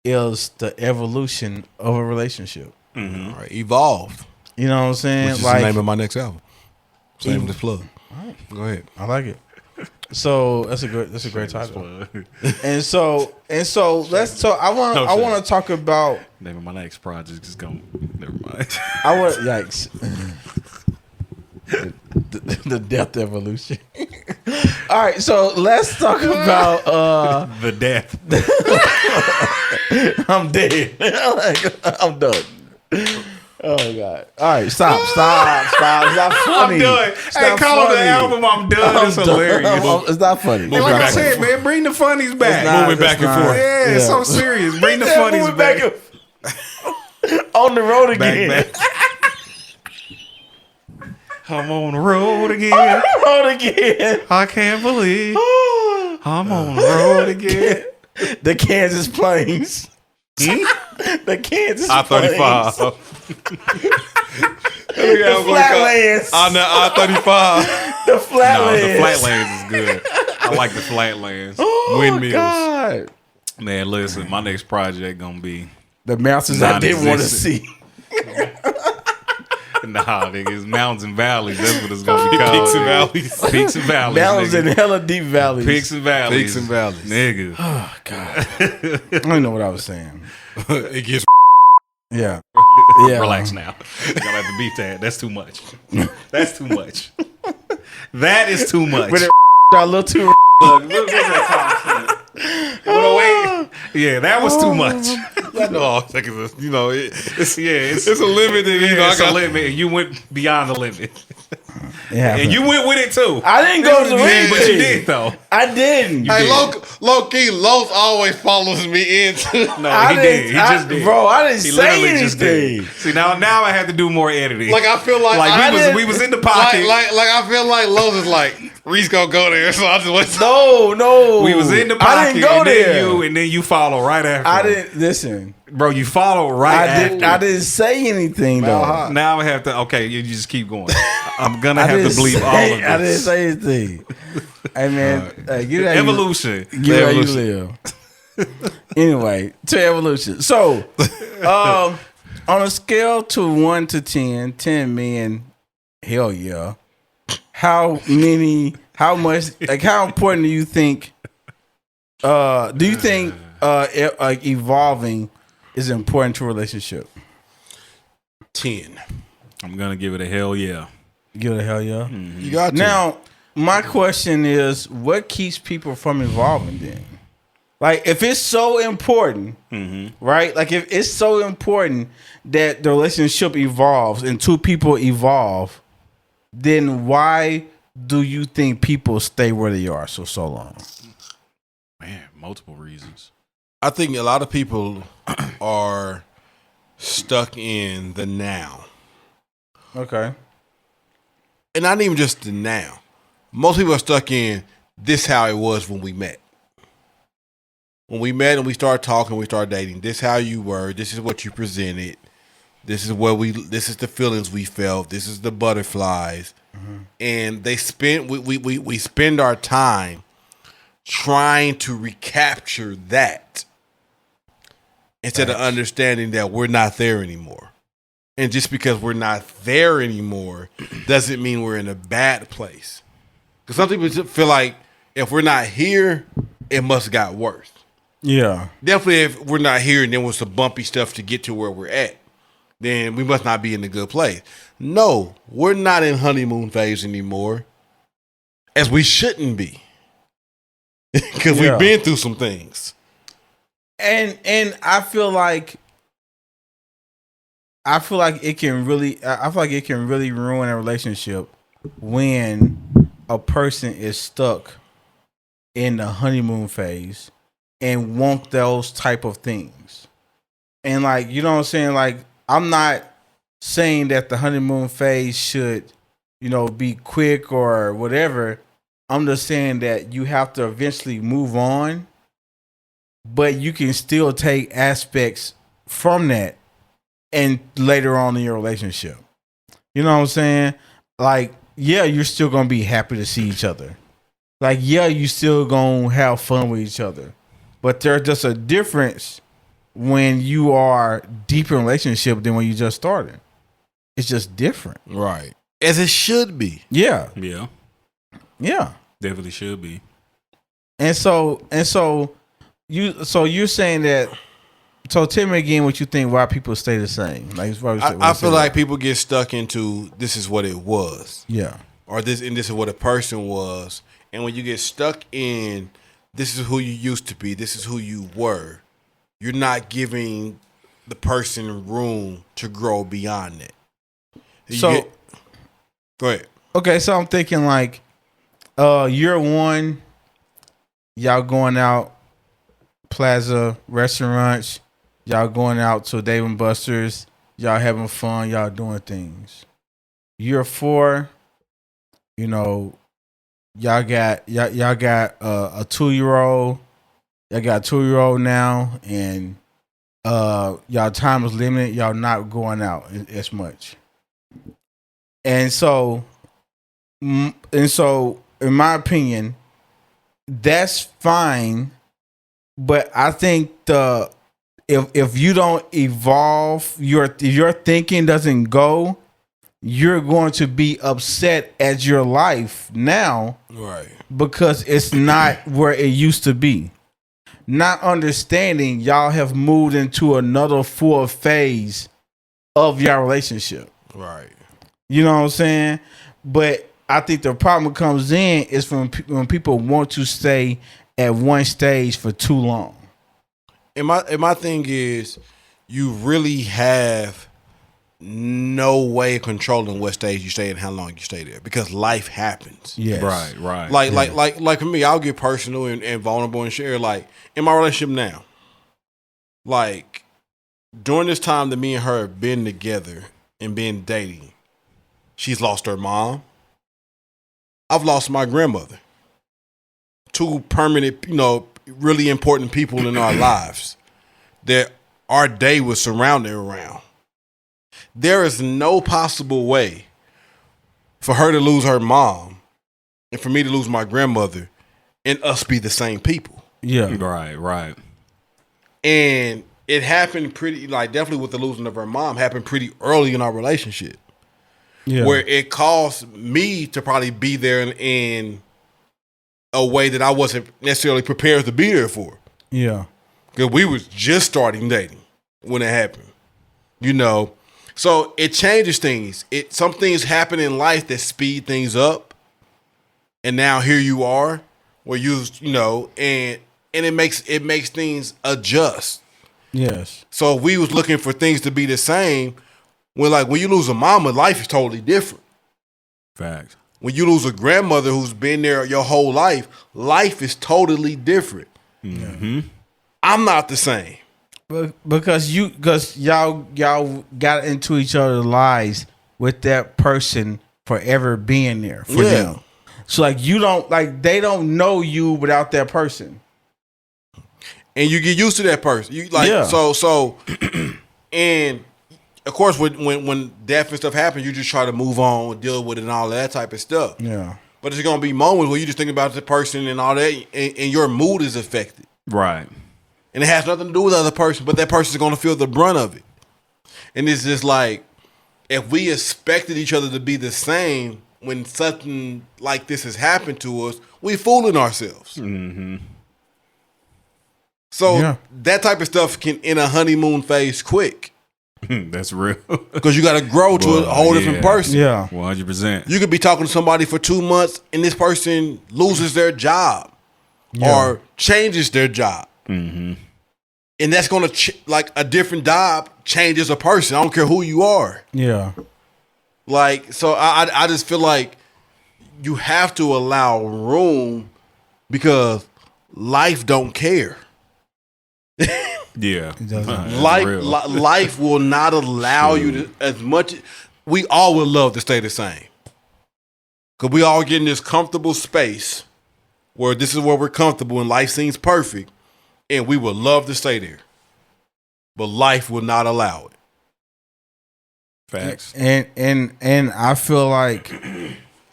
is the evolution of a relationship. All right, evolved. You know what I'm saying? Which is the name of my next album. Same as plug. Go ahead. I like it. So that's a great title. And so let's talk. I want to talk about. Name of my next project is going. Never mind. I want yikes. The death evolution. All right, so let's talk about The death. I'm dead. I'm done. Oh God! All right, stop. It's not funny. I'm done. It's Hey, not call funny. the album. I'm done. It's done. hilarious. It's not funny. And like I said, man, bring the funnies back. not. Moving back and not. forth. Yeah, it's so serious. Bring the Yeah, funnies moving back. on the road again. Back. I'm on the road again. Road again. I can't believe I'm on the road again. The Kansas Plains. The Kansas I-35. The Flatlands. On the I-35. The No, Flatlands. the flatlands is good. I like the flatlands. Oh, Windmills. God. Man, listen, my next project gonna be The mountains I didn't want to Non-existent. see. nah, niggas, mountains and valleys. That's what it's gonna be called. Peaks and nigga. valleys. Peaks and valleys. Mountains nigga. and hella deep valleys. Peaks and valleys. Peaks and valleys. Nigga. Oh, God. I don't know what I was saying. It gets Yeah. Yeah. Relax now. You gotta have to beat that. That's too much. That's too much. That is too much. But it a little too. Look, what's that time? Yeah, that was too much. I know. It's It's a limit. it's a limit. And you went beyond the limit. Yeah. And you went with it too. I didn't go to the ring, But you did though. I didn't. Hey, did. low key, Los always follows me into. No, I he didn't- did. He just did. Bro, I didn't He say literally just did. anything. See now I have to do more editing. Like I feel like we was in the pocket. Like I feel like Los is like Rece gonna go there, so I just went. No. we was in the pocket. I didn't go and there. Then you follow right after. I didn't listen. Bro, you follow right after. I didn't say anything though. Now I have to. Okay, you just keep going. I'm gonna I have to didn't bleep say- all of this. I didn't say anything. Hey man, get out. Evolution. Get how you live. Anyway, to evolution. So, on a scale to 1 to 10, 10 meaning hell yeah. How much, like how important do you think evolving is important to a relationship? 10. I'm gonna give it a hell yeah. Give it a hell yeah. You got to. Now, my question is, what keeps people from evolving then? Like, if it's so important, right? Like, if it's so important that the relationship evolves and two people evolve, then why do you think people stay where they are so long? Man, multiple reasons. I think a lot of people are stuck in the now. Okay. And not even just the now. Most people are stuck in this how it was when we met. When we met and we started talking, we started dating. This how you were. This is what you presented. This is this is the feelings we felt. This is the butterflies. And we spend our time trying to recapture that instead of understanding that we're not there anymore. And just because we're not there anymore doesn't mean we're in a bad place. Because some people feel like if we're not here, it must have got worse. Yeah. Definitely if we're not here and then with some bumpy stuff to get to where we're at, then we must not be in a good place. No, we're not in honeymoon phase anymore, as we shouldn't be. Because we've been through some things. And I feel like it can really ruin a relationship when a person is stuck in the honeymoon phase and want those type of things. And like, you know what I'm saying? Like, I'm not saying that the honeymoon phase should, be quick or whatever. I'm just saying that you have to eventually move on, but you can still take aspects from that and later on in your relationship. You know what I'm saying? Like, yeah, you're still going to be happy to see each other. Like, yeah, you still going to have fun with each other. But there's just a difference when you are deep in a relationship than when you just started. It's just different. Right. As it should be. Yeah. Yeah. Yeah. Definitely should be. And so you're saying that. So tell me again what you think. Why people stay the same? Like, I feel like people get stuck into this is what it was. Yeah. Or this is what a person was. And when you get stuck in this is who you used to be, this is who you were, you're not giving the person room to grow beyond that. Go ahead. Okay, so I'm thinking like year one, y'all going out Plaza restaurants, y'all going out to Dave & Buster's, y'all having fun, y'all doing things. Year 4, y'all got a 2-year-old. Y'all got a 2-year-old now, and y'all time is limited. Y'all not going out as much. And so in my opinion, that's fine. But I think if you don't evolve, your thinking doesn't go, you're going to be upset at your life now, right? Because it's not where it used to be. Not understanding y'all have moved into another full phase of your relationship, right? You know what I'm saying? But I think the problem comes in is when people want to stay at one stage for too long. And my thing is, you really have no way of controlling what stage you stay and how long you stay there because life happens. Yes. Right. Like for me, I'll get personal and vulnerable and share. Like in my relationship now, like during this time that me and her have been together and been dating, she's lost her mom. I've lost my grandmother. 2 permanent, really important people in our lives that our day was surrounded around. There is no possible way for her to lose her mom and for me to lose my grandmother and us be the same people. Yeah. Right. And it happened definitely with the losing of her mom, happened pretty early in our relationship. Yeah. Where it caused me to probably be there in a way that I wasn't necessarily prepared to be there for. Yeah. Because we was just starting dating when it happened. So it changes things. Some things happen in life that speed things up. And now here you are where and it makes things adjust. Yes. So we was looking for things to be the same when you lose a mama, life is totally different. Facts. when you lose a grandmother who's been there your whole life, life is totally different. Mm-hmm. I'm not the same. Because y'all got into each other's lives with that person forever being there for them. So like they don't know you without that person. And you get used to that person. You so and of course when death and stuff happens, you just try to move on, deal with it and all that type of stuff. Yeah. But there's gonna be moments where you just think about the person and all that and your mood is affected. Right. And it has nothing to do with the other person, but that person's gonna feel the brunt of it. And it's just like if we expected each other to be the same when something like this has happened to us, we fooling ourselves. Mm-hmm. So that type of stuff can in a honeymoon phase quick. That's real. Because you got to grow to a whole different person. Yeah, 100%. You could be talking to somebody for 2 months and this person loses their job or changes their job. Mm-hmm. And that's going to, like a different job changes a person. I don't care who you are. Yeah. Like, so I just feel like you have to allow room because life don't care. Yeah. Life will not allow you to as much. We all would love to stay the same. Because we all get in this comfortable space where this is where we're comfortable and life seems perfect. And we would love to stay there. But life will not allow it. Facts. And I feel like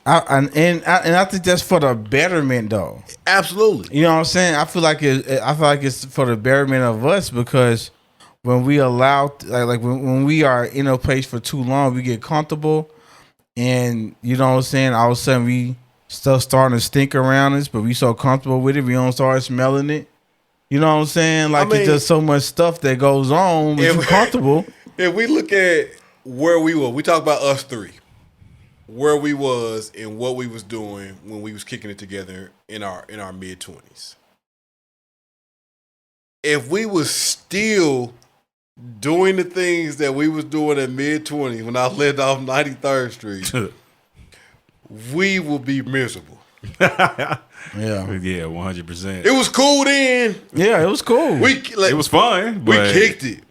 I think that's for the betterment though. Absolutely. You know what I'm saying? I feel like it's for the betterment of us because when we allow when we are in a place for too long, we get comfortable and you know what I'm saying, all of a sudden we stuff starting to stink around us, but we so comfortable with it, we don't start smelling it. You know what I'm saying? Like it's just so much stuff that goes on when you're comfortable. If we look at where we were, we talk about us three. Where we was and what we was doing when we was kicking it together in our mid-20s. If we was still doing the things that we was doing at mid-20s when I lived off 93rd Street, we will be miserable. Yeah, 100%. It was cool then. Yeah, it was cool. It was fun. We kicked it.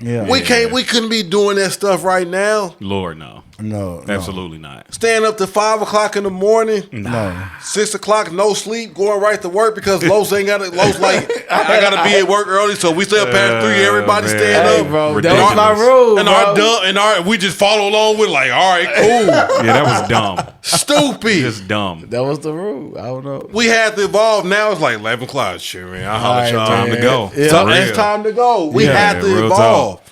Yeah, we couldn't be doing that stuff right now. Lord, no. No, absolutely not. Staying up to 5 o'clock in the morning. No. 6 o'clock, no sleep, going right to work because Los ain't got it. Los like I gotta be at work early, so we stay up past 3. Everybody staying up, bro. That was my rule. And we just follow along with like, all right, cool. Yeah, that was dumb. Stupid. Just dumb. That was the rule. I don't know. We had to evolve. Now it's like 11 o'clock. Shit, man. I'll holler at y'all. Time to go. Yeah. So it's time to go. We had to evolve. Talk.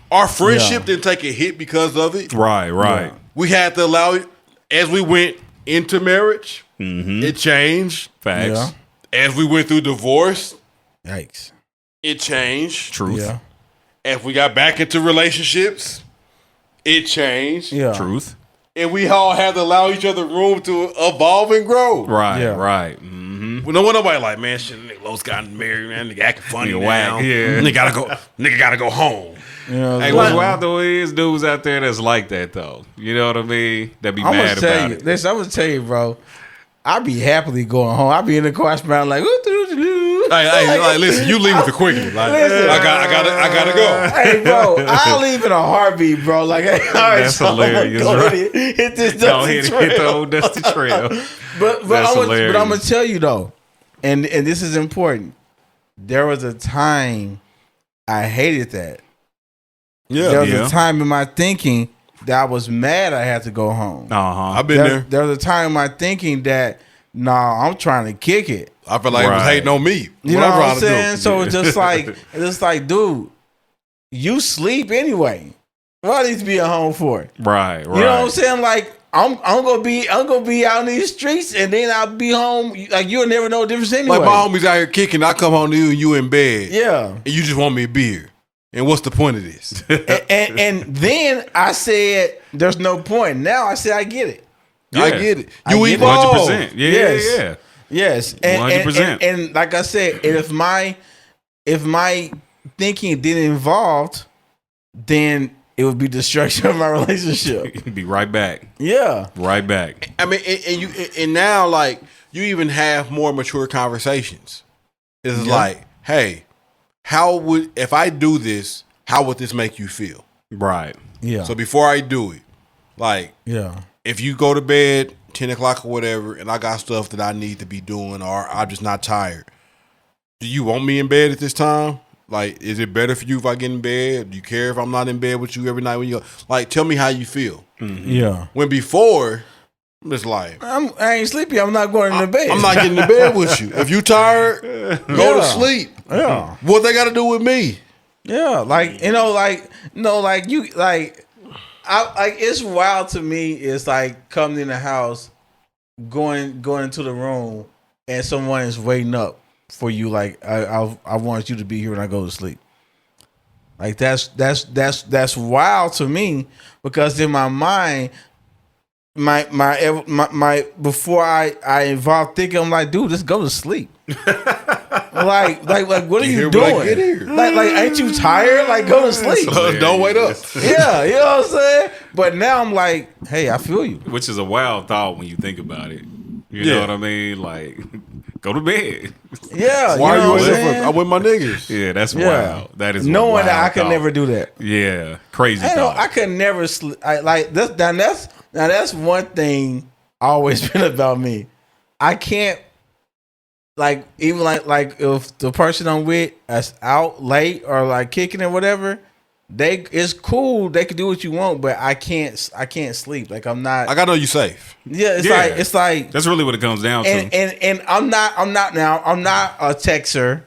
Our friendship didn't take a hit because of it. Right. Yeah. We had to allow it as we went into marriage. Mm-hmm. It changed. Facts. Yeah. As we went through divorce. Yikes. It changed. Truth. Yeah. As we got back into relationships, it changed. Yeah. Truth. And we all had to allow each other room to evolve and grow. Right. Yeah. Right. Mm-hmm. Well, no one nobody like, man, shit, nigga Los got married, man. Nigga acting funny now. Whack. Yeah. Nigga gotta go home. You know, hey, what's wild though is dudes out there that's like that though. You know what I mean? That be mad about it. Listen, I'm gonna tell you, bro. I be happily going home. I be in the car smiling like, hey, listen, you leave with the quickly. Like, listen, I gotta go. Hey, bro, I'll leave in a heartbeat, bro. Like, hey, all right, that's so hilarious. Right? Hit this dusty trail. Hit the old dusty trail. but I'm gonna tell you though, and this is important. There was a time I hated that. Yeah, there was a time in my thinking that I was mad I had to go home. I've been there. There was a time in my thinking that, I'm trying to kick it. I feel like it was hating on me. You know what I'm saying? So it's just like, dude, you sleep anyway. What I need to be at home for? Right. You know what I'm saying? Like, I'm gonna be out in these streets and then I'll be home. Like, you'll never know the difference anyway. Like my homies out here kicking, I come home to you and you in bed. Yeah. And you just want me a beer. And what's the point of this? and then I said, there's no point. Now I say, I get it. Yeah. I get it. You evolve. 100%. Yeah. Yes. And, 100%. And like I said, if my thinking didn't evolve, then it would be destruction of my relationship. Be right back. Yeah. Right back. I mean, and now like you even have more mature conversations. It's like, hey, if I do this, how would this make you feel? Right. Yeah. So before I do it, like, yeah. if you go to bed 10 o'clock or whatever, and I got stuff that I need to be doing, or I'm just not tired, do you want me in bed at this time? Like, is it better for you if I get in bed? Do you care if I'm not in bed with you every night when you go? Like, tell me how you feel. Mm-hmm. Yeah. When before, I'm just like, I ain't sleepy. I'm not going into bed. I'm not getting in bed with you. If you tired, go to sleep. Yeah. What they got to do with me? Yeah. Like, it's wild to me. It's like coming in the house, going into the room, and someone is waiting up for you. Like, I want you to be here when I go to sleep. Like that's wild to me, because in my mind, my before I involve thinking, I'm like, dude, just go to sleep. like what are you doing? I get here. Like ain't you tired? Like, go to sleep. Don't wait up. Yeah, you know what I'm saying? But now I'm like, hey, I feel you. Which is a wild thought when you think about it. You know what I mean? Like, go to bed. Yeah. Why you know are you what I'm waiting saying? I'm with my niggas. Yeah, that's Yeah. wild. That is knowing wild that I could thought. never do that. Yeah, crazy thought. I could never sleep. That's one thing always been about me. I can't, like, even like if the person I'm with is out late or like kicking or whatever, it's cool. They can do what you want, but I can't sleep. Like, I'm not. I gotta know you safe. Yeah, Yeah. it's like That's really what it comes down to. and I'm not a texter.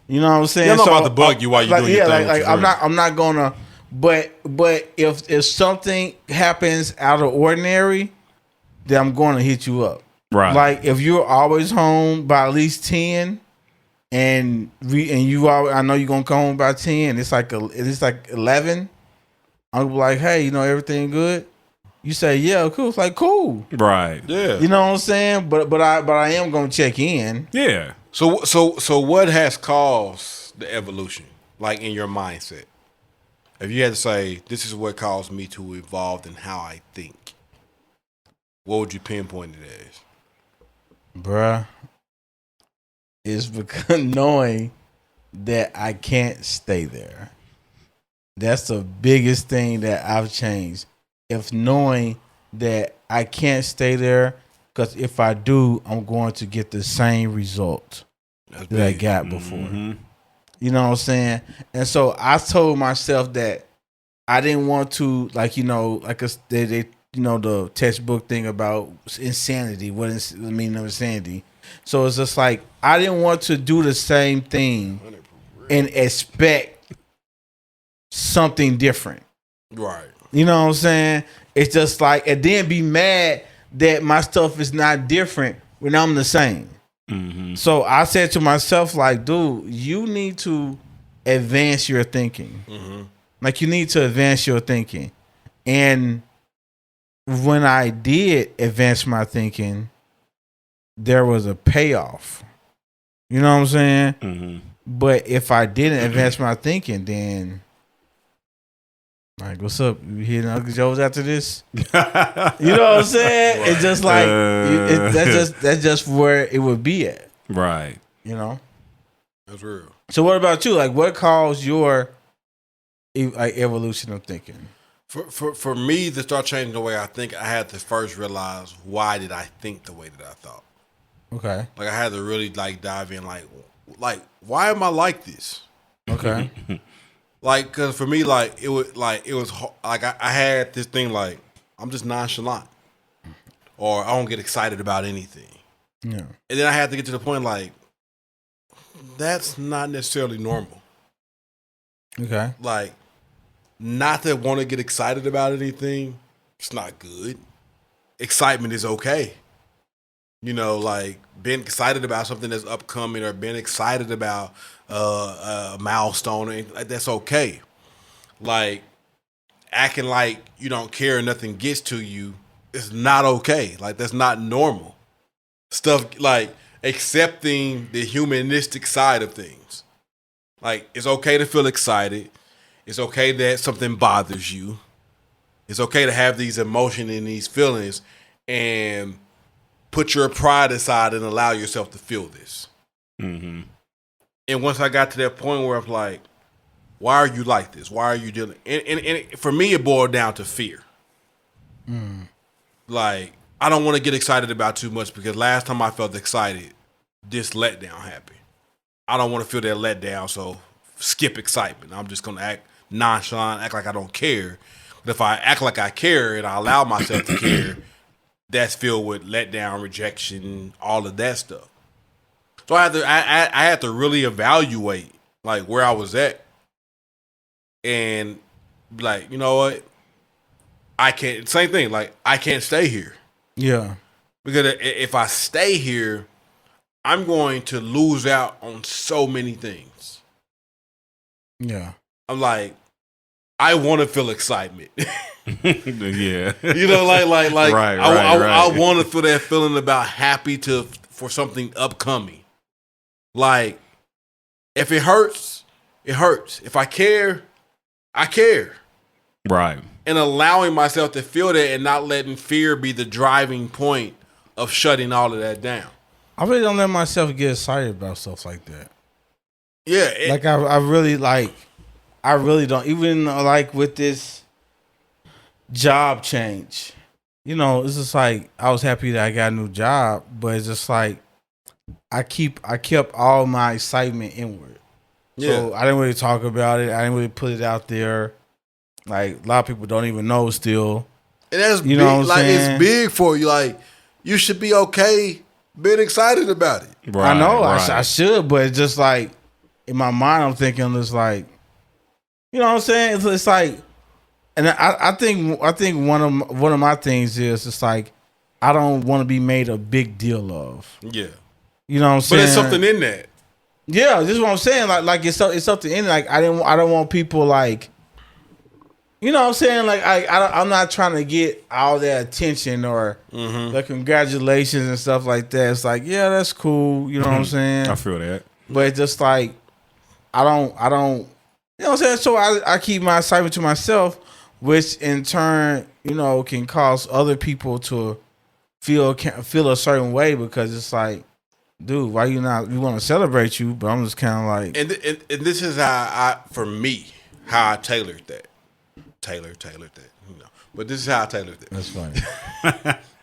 You know what I'm saying? Yeah, I'm not about to bug you while you're doing your thing. Like I'm not gonna. But if something happens out of ordinary, then I'm going to hit you up. Right. Like, if you're always home by at least 10, and I know you're gonna come home by 10. It's like 11. I'm gonna be like, hey, everything good? You say, yeah, cool. It's like, cool. Right. Yeah. You know what I'm saying? But I am gonna check in. Yeah. So what has caused the evolution, like, in your mindset? If you had to say, this is what caused me to evolve in how I think, what would you pinpoint it as? Bruh, it's because knowing that I can't stay there. That's the biggest thing that I've changed. If knowing that I can't stay there, because if I do, I'm going to get the same result that I got before. Mm-hmm. You know what I'm saying? And so I told myself that I didn't want to, like, the textbook thing about insanity. What is the meaning of insanity? So it's just like, I didn't want to do the same thing and expect something different. Right. You know what I'm saying? It's just like, and then be mad that my stuff is not different when I'm the same. Mm-hmm. So I said to myself, like, dude, you need to advance your thinking. Mm-hmm. Like, you need to advance your thinking. And when I did advance my thinking, there was a payoff. You know what I'm saying? Mm-hmm. But if I didn't advance my thinking, then, like, what's up? You hitting Uncle Joe's after this? You know what I'm saying? It's just like, that's just where it would be at. Right. You know? That's real. So what about you? Like, what caused your evolution of thinking? For me to start changing the way I think, I had to first realize, why did I think the way that I thought? Okay. Like, I had to really, like, dive in, like why am I like this? Okay. Like, because for me, like, it was I had this thing, like, I'm just nonchalant, or I don't get excited about anything. Yeah. And then I had to get to the point, like, that's not necessarily normal. Okay. Like, not to want to get excited about anything, it's not good. Excitement is okay. Like, being excited about something that's upcoming, or being excited about a milestone, or anything, like, that's okay. Like, acting like you don't care and nothing gets to you is not okay. Like, that's not normal. Stuff like accepting the humanistic side of things. Like, it's okay to feel excited. It's okay that something bothers you. It's okay to have these emotions and these feelings, and put your pride aside and allow yourself to feel this. Mm-hmm. And once I got to that point where I'm like, why are you like this? Why are you dealing? And for me, it boiled down to fear. Like, I don't want to get excited about too much because last time I felt excited, this letdown happened. I don't want to feel that letdown, so skip excitement. I'm just going to act nonchalant, act like I don't care. But if I act like I care and I allow myself to care, that's filled with letdown, rejection, all of that stuff. So I had to really evaluate like where I was at, and be like, you know what, I can't. Same thing. Like, I can't stay here Yeah. because if I stay here, I'm going to lose out on so many things. Yeah. I'm like, I want to feel excitement. Yeah. You know, like Right, I right. want to feel that feeling about happy for something upcoming. Like, if it hurts, it hurts. If I care, I care. Right. And allowing myself to feel that and not letting fear be the driving point of shutting all of that down. I really don't let myself get excited about stuff like that. Yeah. Like I really don't, even like with this job change, it's just like I was happy that I got a new job, but it's just like I kept all my excitement inward. So I didn't really talk about it. I didn't really put it out there. Like, a lot of people don't even know still. And that's You big. know what I'm Like, saying? it's big for you. Like, you should be okay being excited about it. Right. I know Right. I should, but it's just like in my mind I'm thinking it's like, you know what I'm saying? It's like, and I think one of my things is it's like I don't want to be made a big deal of. Yeah. You know what I'm But saying? there's something in that. Yeah, this is what I'm saying. Like it's something in it. Like I don't want people like, you know what I'm saying? Like I'm not trying to get all that attention or the congratulations and stuff like that. It's like, yeah, that's cool. You know what I'm saying? I feel that. But it's just like I don't. You know what I'm saying? So I keep my excitement to myself, which in turn, can cause other people to feel a certain way because it's like, dude, why you not? We want to celebrate you, but I'm just kind of like, And this is how how I tailored that. Tailored that. But this is how I tailored that. that's funny.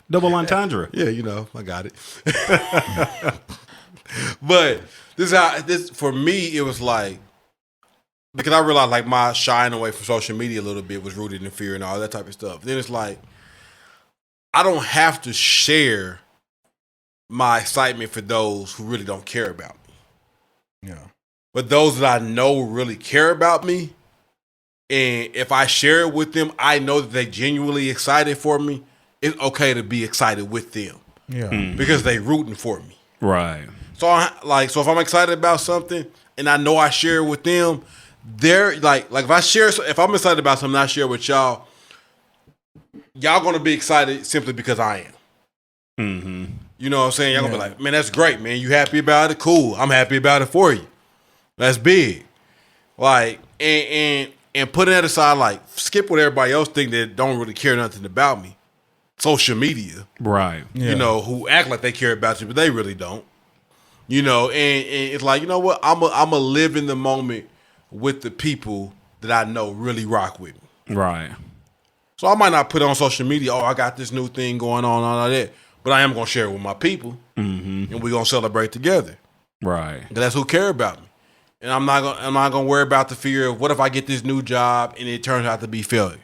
Double entendre. Yeah, I got it. But this for me, it was like, because I realized like my shying away from social media a little bit was rooted in fear and all that type of stuff. Then it's like, I don't have to share my excitement for those who really don't care about me. Yeah. But those that I know really care about me, and if I share it with them, I know that they genuinely excited for me. It's okay to be excited with them Yeah. because they rooting for me. Right. So if I'm excited about something and I know I share it with them, they're like if I'm excited about something I share with y'all gonna be excited simply because I am. Mm-hmm. You know what I'm saying? Y'all gonna be like, man, that's great, man. You happy about it? Cool. I'm happy about it for you. That's big. Like, and putting that aside, like, skip what everybody else think that don't really care nothing about me. Social media. Right. Yeah. Who act like they care about you, but they really don't. And it's like, you know what? I'm a live in the moment with the people that I know really rock with me. Right. So I might not put it on social media, I got this new thing going on, all of that. But I am going to share it with my people, and we're going to celebrate together. Right. 'Cause that's who care about me. And I'm not going to worry about the fear of what if I get this new job and it turns out to be failure.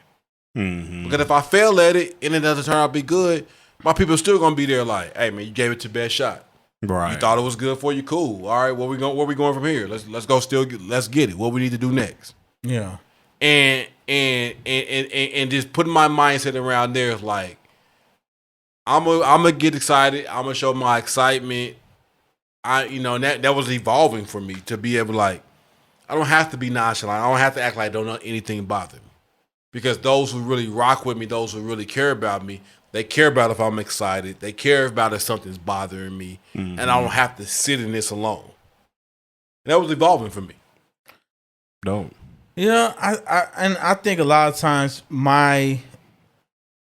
Mm-hmm. Because if I fail at it and it doesn't turn out to be good, my people are still going to be there like, hey, man, you gave it your best shot. Right. You thought it was good for you, cool. All right, where we going from here? Let's go let's get it. What we need to do next. Yeah. And just putting my mindset around there is like, I'm gonna get excited. I'm gonna show my excitement. That was evolving for me to be able to, like, I don't have to be nonchalant. I don't have to act like I don't know anything bother me. Because those who really rock with me, those who really care about me, they care about if I'm excited. They care about if something's bothering me. And I don't have to sit in this alone. And that was evolving for me. Don't. Yeah, I think a lot of times my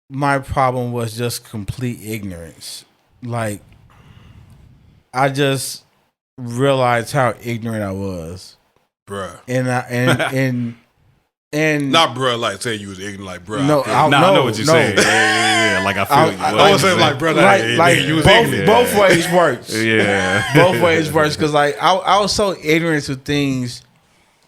problem was just complete ignorance. Like I just realized how ignorant I was, bruh. And Not bruh, like saying you was ignorant, like bruh. no, I know what you're saying. Yeah. Like I feel you. I was saying like bruh, like you was both, ignorant. both ways works. Yeah. Both ways works because like I was so ignorant to things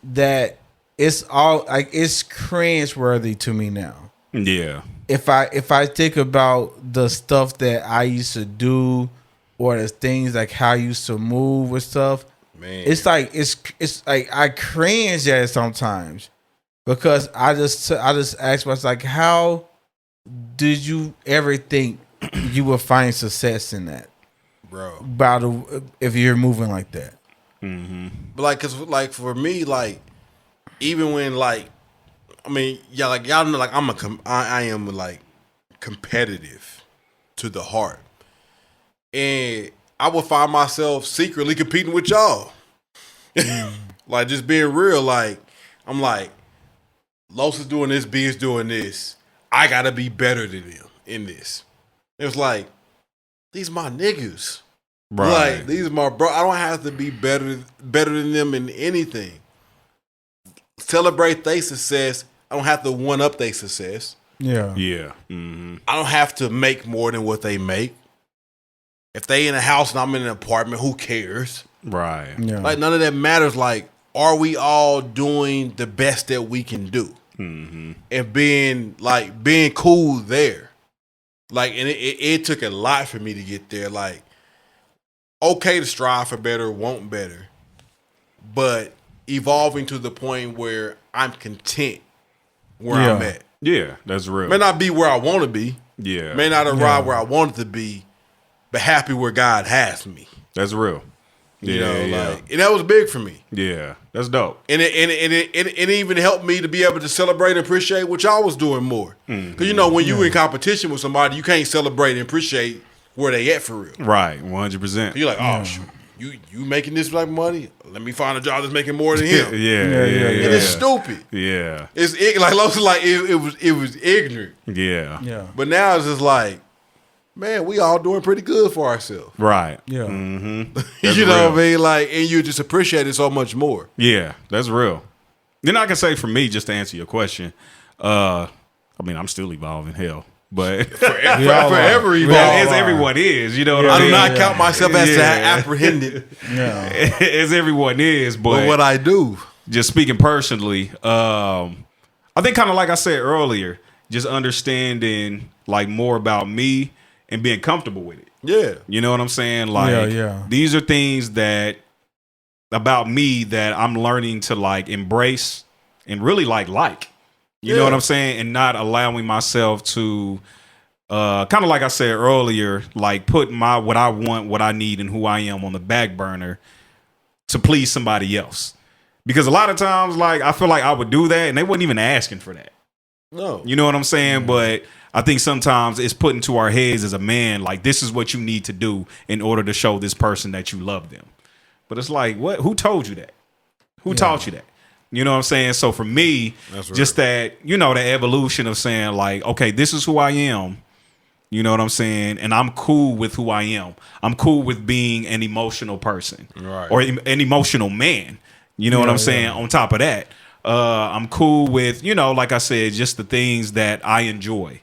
that it's all like it's cringe worthy to me now. Yeah. If I think about the stuff that I used to do or the things like how I used to move with stuff, Man. it's like I cringe at it sometimes because I just ask myself like, how did you ever think you would find success in that, bro? If you're moving like that. Mm-hmm. But like, cause like for me, like even when like, I mean, yeah, like y'all know, like I am like competitive to the heart, and I would find myself secretly competing with y'all. Like just being real, like I'm like, Los is doing this, B is doing this. I gotta be better than them in this. It's like these my niggas. Right. Like these are my bro. I don't have to be better than them in anything. Celebrate their success. I don't have to one up their success. Yeah. Yeah. Mm-hmm. I don't have to make more than what they make. If they in a house and I'm in an apartment, who cares? Right. Yeah. Like none of that matters. Like, are we all doing the best that we can do? Mm-hmm. And being cool there. Like, and it took a lot for me to get there. Like, okay to strive for better, want better, but evolving to the point where I'm content where I'm at. Yeah, that's real. May not be where I want to be. Yeah. May not arrive where I wanted to be, but happy where God has me. That's real. You know, like, and that was big for me. Yeah, that's dope. And it even helped me to be able to celebrate and appreciate what y'all was doing more. Because you know, when you in competition with somebody, you can't celebrate and appreciate where they at for real. Right, 100%. You're like, oh shoot, you making this like money? Let me find a job that's making more than him. Yeah. And it's stupid. Yeah. It was ignorant. Yeah. Yeah. But now it's just like, man, we all doing pretty good for ourselves. Right. Yeah. Mm-hmm. You know what I mean? Like, and you just appreciate it so much more. Yeah, that's real. Then I can say for me, just to answer your question, I mean, I'm still evolving, hell. But forever evolving. As everyone is, you know what I mean? do not count myself as apprehended. As everyone is, but what I do. Just speaking personally, I think kind of like I said earlier, just understanding like more about me and being comfortable with it. Yeah. You know what I'm saying? Like, these are things that about me that I'm learning to like embrace and really like. You know what I'm saying? And not allowing myself to kind of like I said earlier, like put what I want, what I need, and who I am on the back burner to please somebody else. Because a lot of times, like, I feel like I would do that and they wasn't even asking for that. No. You know what I'm saying? But I think sometimes it's put into our heads as a man, like, this is what you need to do in order to show this person that you love them. But it's like, what? Who told you that? Who taught you that? You know what I'm saying? So for me, just that, you know, the evolution of saying like, okay, this is who I am. You know what I'm saying? And I'm cool with who I am. I'm cool with being an emotional person or an emotional man. You know what I'm saying? On top of that, I'm cool with, you know, like I said, just the things that I enjoy.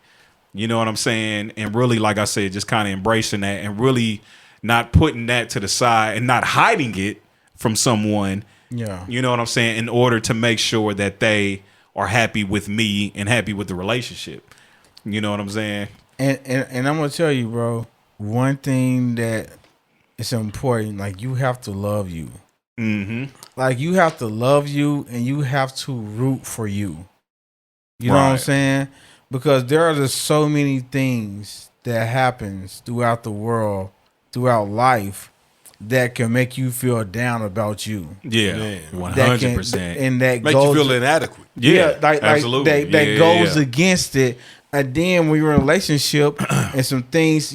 You know what I'm saying? And really, like I said, just kind of embracing that and really not putting that to the side and not hiding it from someone. Yeah. You know what I'm saying? In order to make sure that they are happy with me and happy with the relationship. You know what I'm saying? And I'm gonna tell you, bro, one thing that is important, like you have to love you. Mm-hmm. Like you have to love you and you have to root for you. You know what I'm saying? Because there are just so many things that happens throughout the world, throughout life, that can make you feel down about you. Yeah, 100%. And that make you feel inadequate. Yeah, like absolutely. That goes against it. And then when you're in a relationship and some things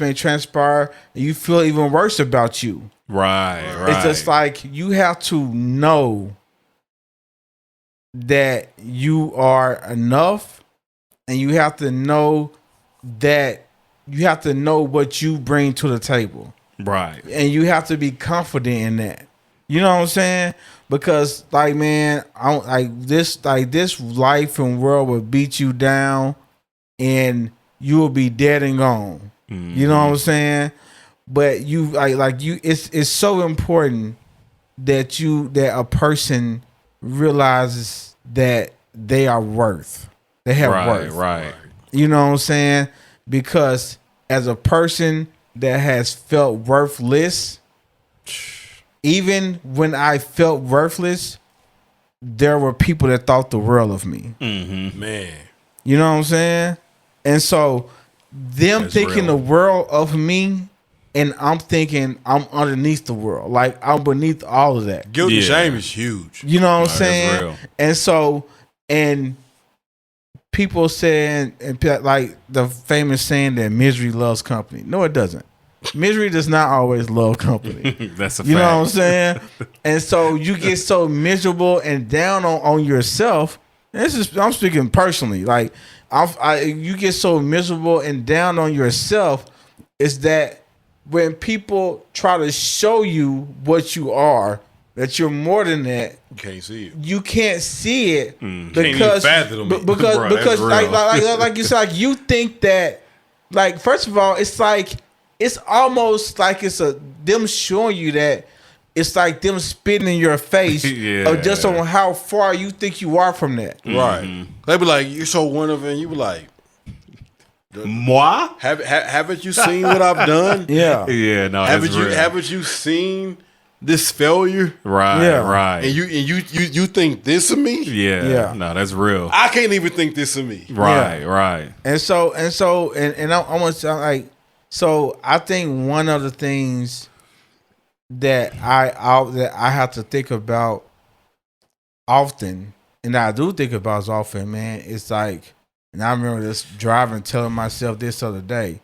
may transpire, and you feel even worse about you. Right. It's just like you have to know that you are enough, and you have to know that you have to know what you bring to the table. Right. And you have to be confident in that. You know what I'm saying? Because like, man, I don't this life and world will beat you down and you will be dead and gone. Mm-hmm. You know what I'm saying? But you like you it's so important that a person realizes that they are worth. They have worth. Right. You know what I'm saying? Because as a person that has felt worthless, even when I felt worthless, there were people that thought the world of me. Mm-hmm. Man. You know what I'm saying? And so them That's thinking real. the world of me, and I'm thinking I'm underneath the world. Like I'm beneath all of that. Guilt and Yeah. shame is huge. You know what I'm That's saying? real. And so, and people saying, and like the famous saying that misery loves company. No, it doesn't. Misery does not always love company. That's a fact. You know what I'm saying? And so you get so miserable and down on yourself. And this is, I'm speaking personally. Like you get so miserable and down on yourself, is that when people try to show you what you are, that you're more than that, You can't see it. you can't see it Can't because even fathom it. because Bro, that's because real. like you said, like you think that, like, first of all, it's like it's almost like it's them showing you that it's like them spitting in your face Yeah. of just on how far you think you are from that. Right. They be like, you're so wonderful, and you be like, Moi? haven't you seen what I've done? Yeah. Yeah, no, that's real. Haven't you seen this failure? Right, Yeah. right. And you think this of me? yeah, Yeah. no, that's real. I can't even think this of me. Right, right. And I want to like, so I think one of the things that I have to think about often, and I do think about often, man, it's like, and I remember this driving, telling myself this other day,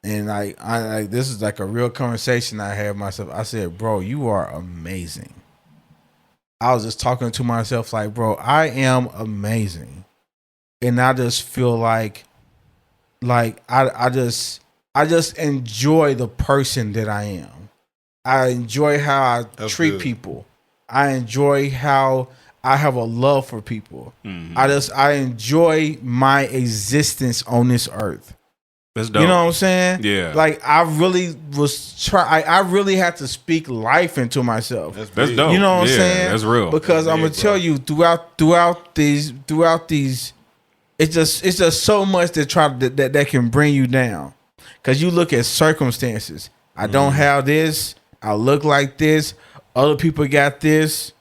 and I this is like a real conversation I had with myself. I said, bro, you are amazing. I was just talking to myself like, bro, I am amazing. And I just feel like I just enjoy the person that I am. I enjoy how I That's treat good. people. I enjoy how I have a love for people. Mhm. I enjoy my existence on this earth. That's dope. You know what I'm saying? Yeah. Like I really I really had to speak life into myself. That's big. dope. You know what I'm Yeah, saying? that's real. Because I'm big, gonna tell bro. you throughout these, it's just so much that can bring you down. Because you look at circumstances. I don't have this. I look like this. Other people got this.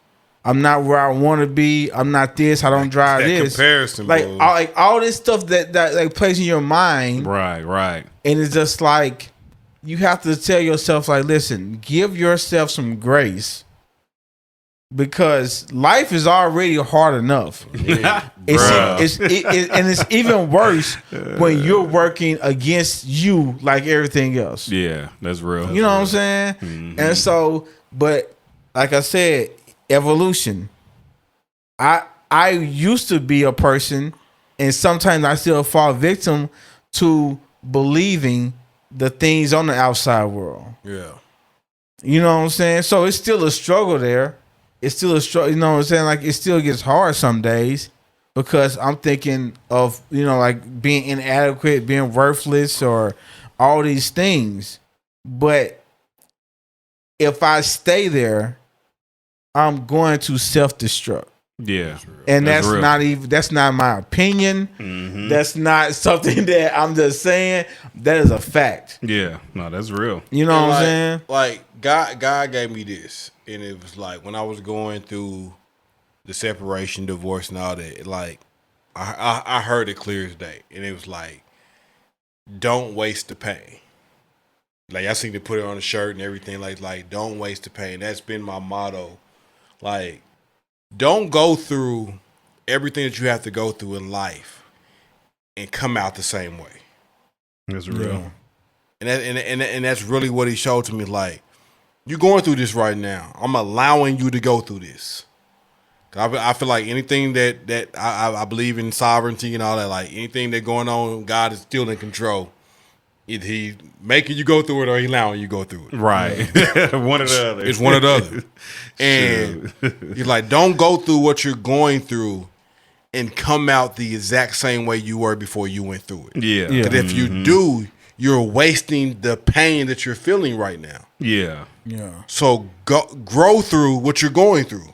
I'm not where I want to be. I'm not this. I don't drive that this. comparison, like bro. all this stuff that like plays in your mind. Right, right. And it's just like you have to tell yourself, like, listen, give yourself some grace, because life is already hard enough. Bruh. And it's even worse when you're working against you like everything else. Yeah, that's real. You know what I'm saying? And so, but like I said, evolution. I used to be a person, and sometimes I still fall victim to believing the things on the outside world. Yeah. You know what I'm saying? So it's still a struggle there. It's still a struggle. You know what I'm saying? Like it still gets hard some days because I'm thinking of, like being inadequate, being worthless, or all these things. But if I stay there, I'm going to self-destruct. Yeah. And That's real. that's not my opinion. Mhm. That's not something that I'm just saying. That is a fact. Yeah, no, that's real. You know And what I'm saying? Like God gave me this, and it was like when I was going through the separation, divorce, and all that. Like I heard it clear as day, and it was like, don't waste the pain. Like I seen to put it on a shirt and everything. Like don't waste the pain. That's been my motto. Like, don't go through everything that you have to go through in life and come out the same way. That's real. And that's really what he showed to me. Like, you're going through this right now. I'm allowing you to go through this. I feel like anything that I believe in sovereignty and all that, like anything that going on, God is still in control. Either he making you go through it or he allowing you go through it. Right. One or the other. It's one or the other. And he's like, don't go through what you're going through and come out the exact same way you were before you went through it. Yeah. Because if you do, you're wasting the pain that you're feeling right now. Yeah. Yeah. So grow through what you're going through.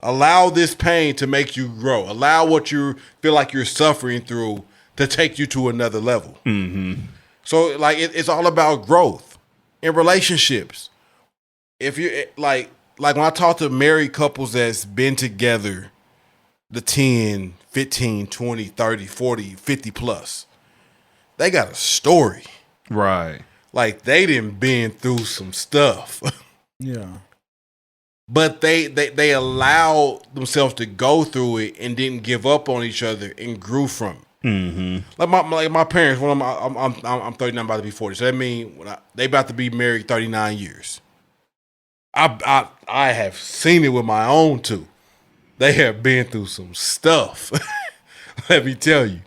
Allow this pain to make you grow. Allow what you feel like you're suffering through to take you to another level. Mm-hmm. So, like, it's all about growth in relationships. If you like when I talk to married couples that's been together the 10, 15, 20, 30, 40, 50 plus, they got a story. Right. Like, they done been through some stuff. Yeah. But they allowed themselves to go through it and didn't give up on each other and grew from it. Mm-hmm. Like my parents, when I'm 39, about to be 40. So that means they about to be married 39 years. I have seen it with my own two. They have been through some stuff. Let me tell you.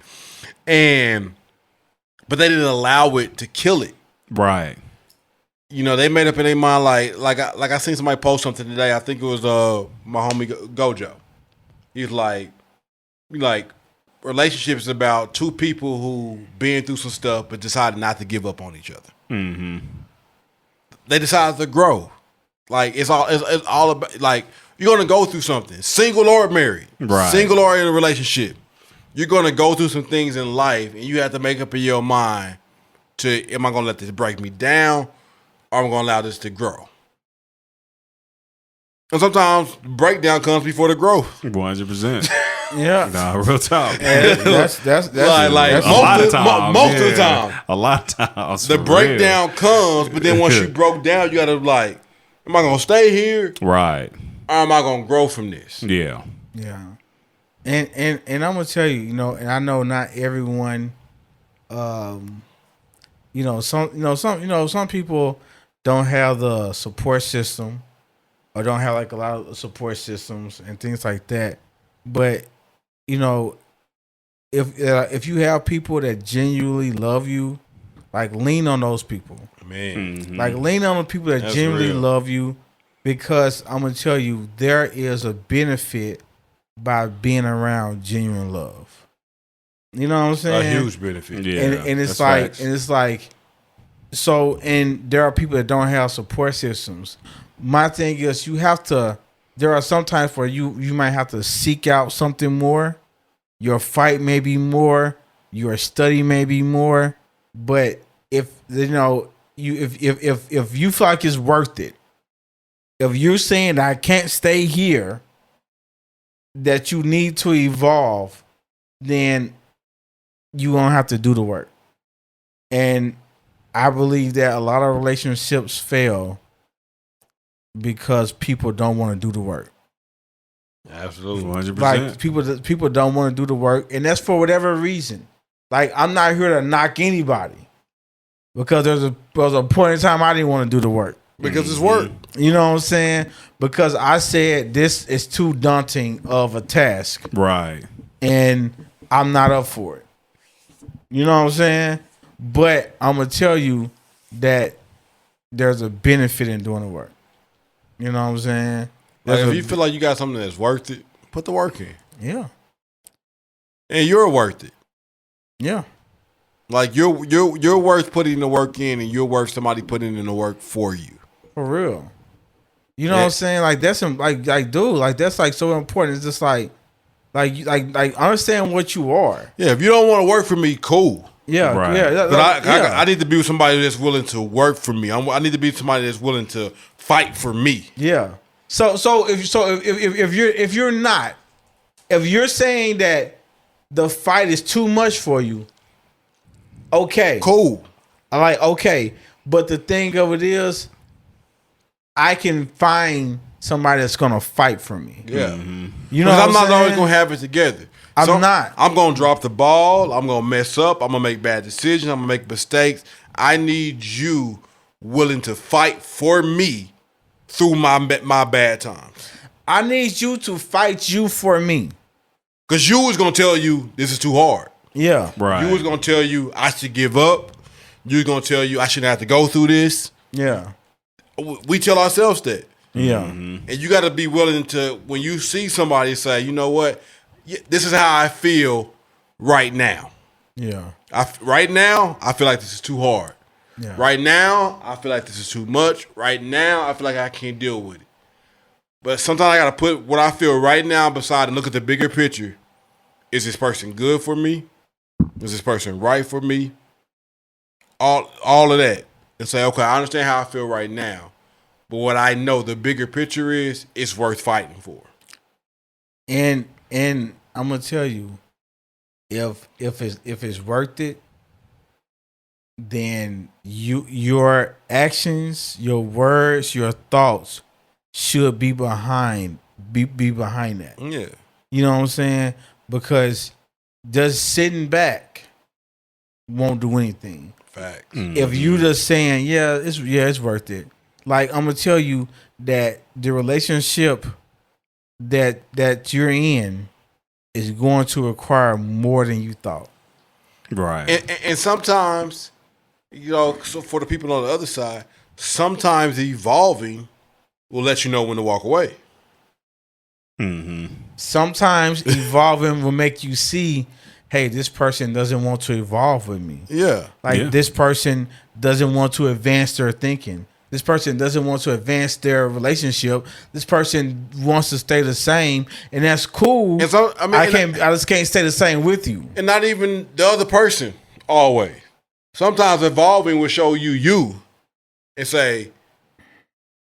But they didn't allow it to kill it. Right. You know, they made up in their mind like I seen somebody post something today. I think it was my homie Gojo. He's like relationships about two people who been through some stuff but decided not to give up on each other. Mm-hmm. They decided to grow. Like it's all about, like, you're gonna go through something, single or married, right? Single or in a relationship. You're gonna go through some things in life, and you have to make up in your mind to: am I gonna let this break me down, or am I gonna allow this to grow? And sometimes breakdown comes before the growth. 100%. Yeah. Nah, real talk. That's like a lot of times. Most of the time. A lot of times. The for breakdown real. comes, but then once you broke down, you gotta like, am I gonna stay here? Right. Or am I gonna grow from this? Yeah. Yeah. And I'm gonna tell you, and I know not everyone some people don't have the support system or don't have like a lot of support systems and things like that. But if you have people that genuinely love you, like lean on those people. Man. Mm-hmm. Like lean on the people that That's genuinely real. love you, because I'm gonna tell you there is a benefit by being around genuine love. You know what I'm saying? A huge benefit. Yeah. And it's that's like facts. so, and there are people that don't have support systems. My thing is, there are some times where you might have to seek out something more. Your fight may be more, your study may be more, but if you feel like it's worth it, if you're saying that I can't stay here, that you need to evolve, then you gonna have to do the work. And I believe that a lot of relationships fail because people don't want to do the work. Absolutely. 100%. Like people don't want to do the work, and that's for whatever reason. Like, I'm not here to knock anybody, because there was a point in time I didn't want to do the work Because it's work. You know what I'm saying? Because I said this is too daunting of a task, Right. and I'm not up for it. You know what I'm saying? But I'm gonna tell you that there's a benefit in doing the work. You know what I'm saying? Like, There's if a- you feel like you got something that's worth it, put the work in. yeah, And you're worth it. yeah, Like, you're worth putting the work in, and you're worth somebody putting in the work for you. for real. You know what I'm saying? Like, that's like dude, like that's like so important. It's just like understand what you are. Yeah, if you don't want to work for me, cool. Yeah, Right. yeah. But I need to be with somebody that's willing to work for me. I need to be somebody that's willing to fight for me. Yeah. So if you're saying that the fight is too much for you, okay, Cool. I like, okay, but the thing of it is, I can find somebody that's gonna fight for me. Yeah. You know, Because what I'm not saying? always gonna have it together. I'm not. I'm gonna drop the ball. I'm gonna mess up. I'm gonna make bad decisions. I'm gonna make mistakes. I need you willing to fight for me through my bad times. I need you to fight you for me. Because you was going to tell you this is too hard. Yeah. Right. You was going to tell you I should give up. You was going to tell you I shouldn't have to go through this. Yeah. We tell ourselves that. Yeah. And you got to be willing to, when you see somebody say, you know what, this is how I feel right now. Yeah. Right now, I feel like this is too hard. Yeah. Right now, I feel like this is too much. Right now, I feel like I can't deal with it. But sometimes I got to put what I feel right now beside and look at the bigger picture. Is this person good for me? Is this person right for me? All of that. And say, okay, I understand how I feel right now. But what I know the bigger picture is, it's worth fighting for. And I'm gonna tell you, if it's worth it, then your actions, your words, your thoughts should be behind that. Yeah. You know what I'm saying? Because just sitting back won't do anything. Facts. If you just saying, it's worth it. Like, I'm gonna tell you that the relationship that you're in is going to require more than you thought. Right. And sometimes, so for the people on the other side, sometimes evolving will let you know when to walk away. Sometimes evolving will make you see, hey, this person doesn't want to evolve with me. Yeah. This person doesn't want to advance their thinking. This person doesn't want to advance their relationship. This person wants to stay the same, and that's cool. And so, I just can't stay the same with you. And not even the other person always. Sometimes evolving will show you and say,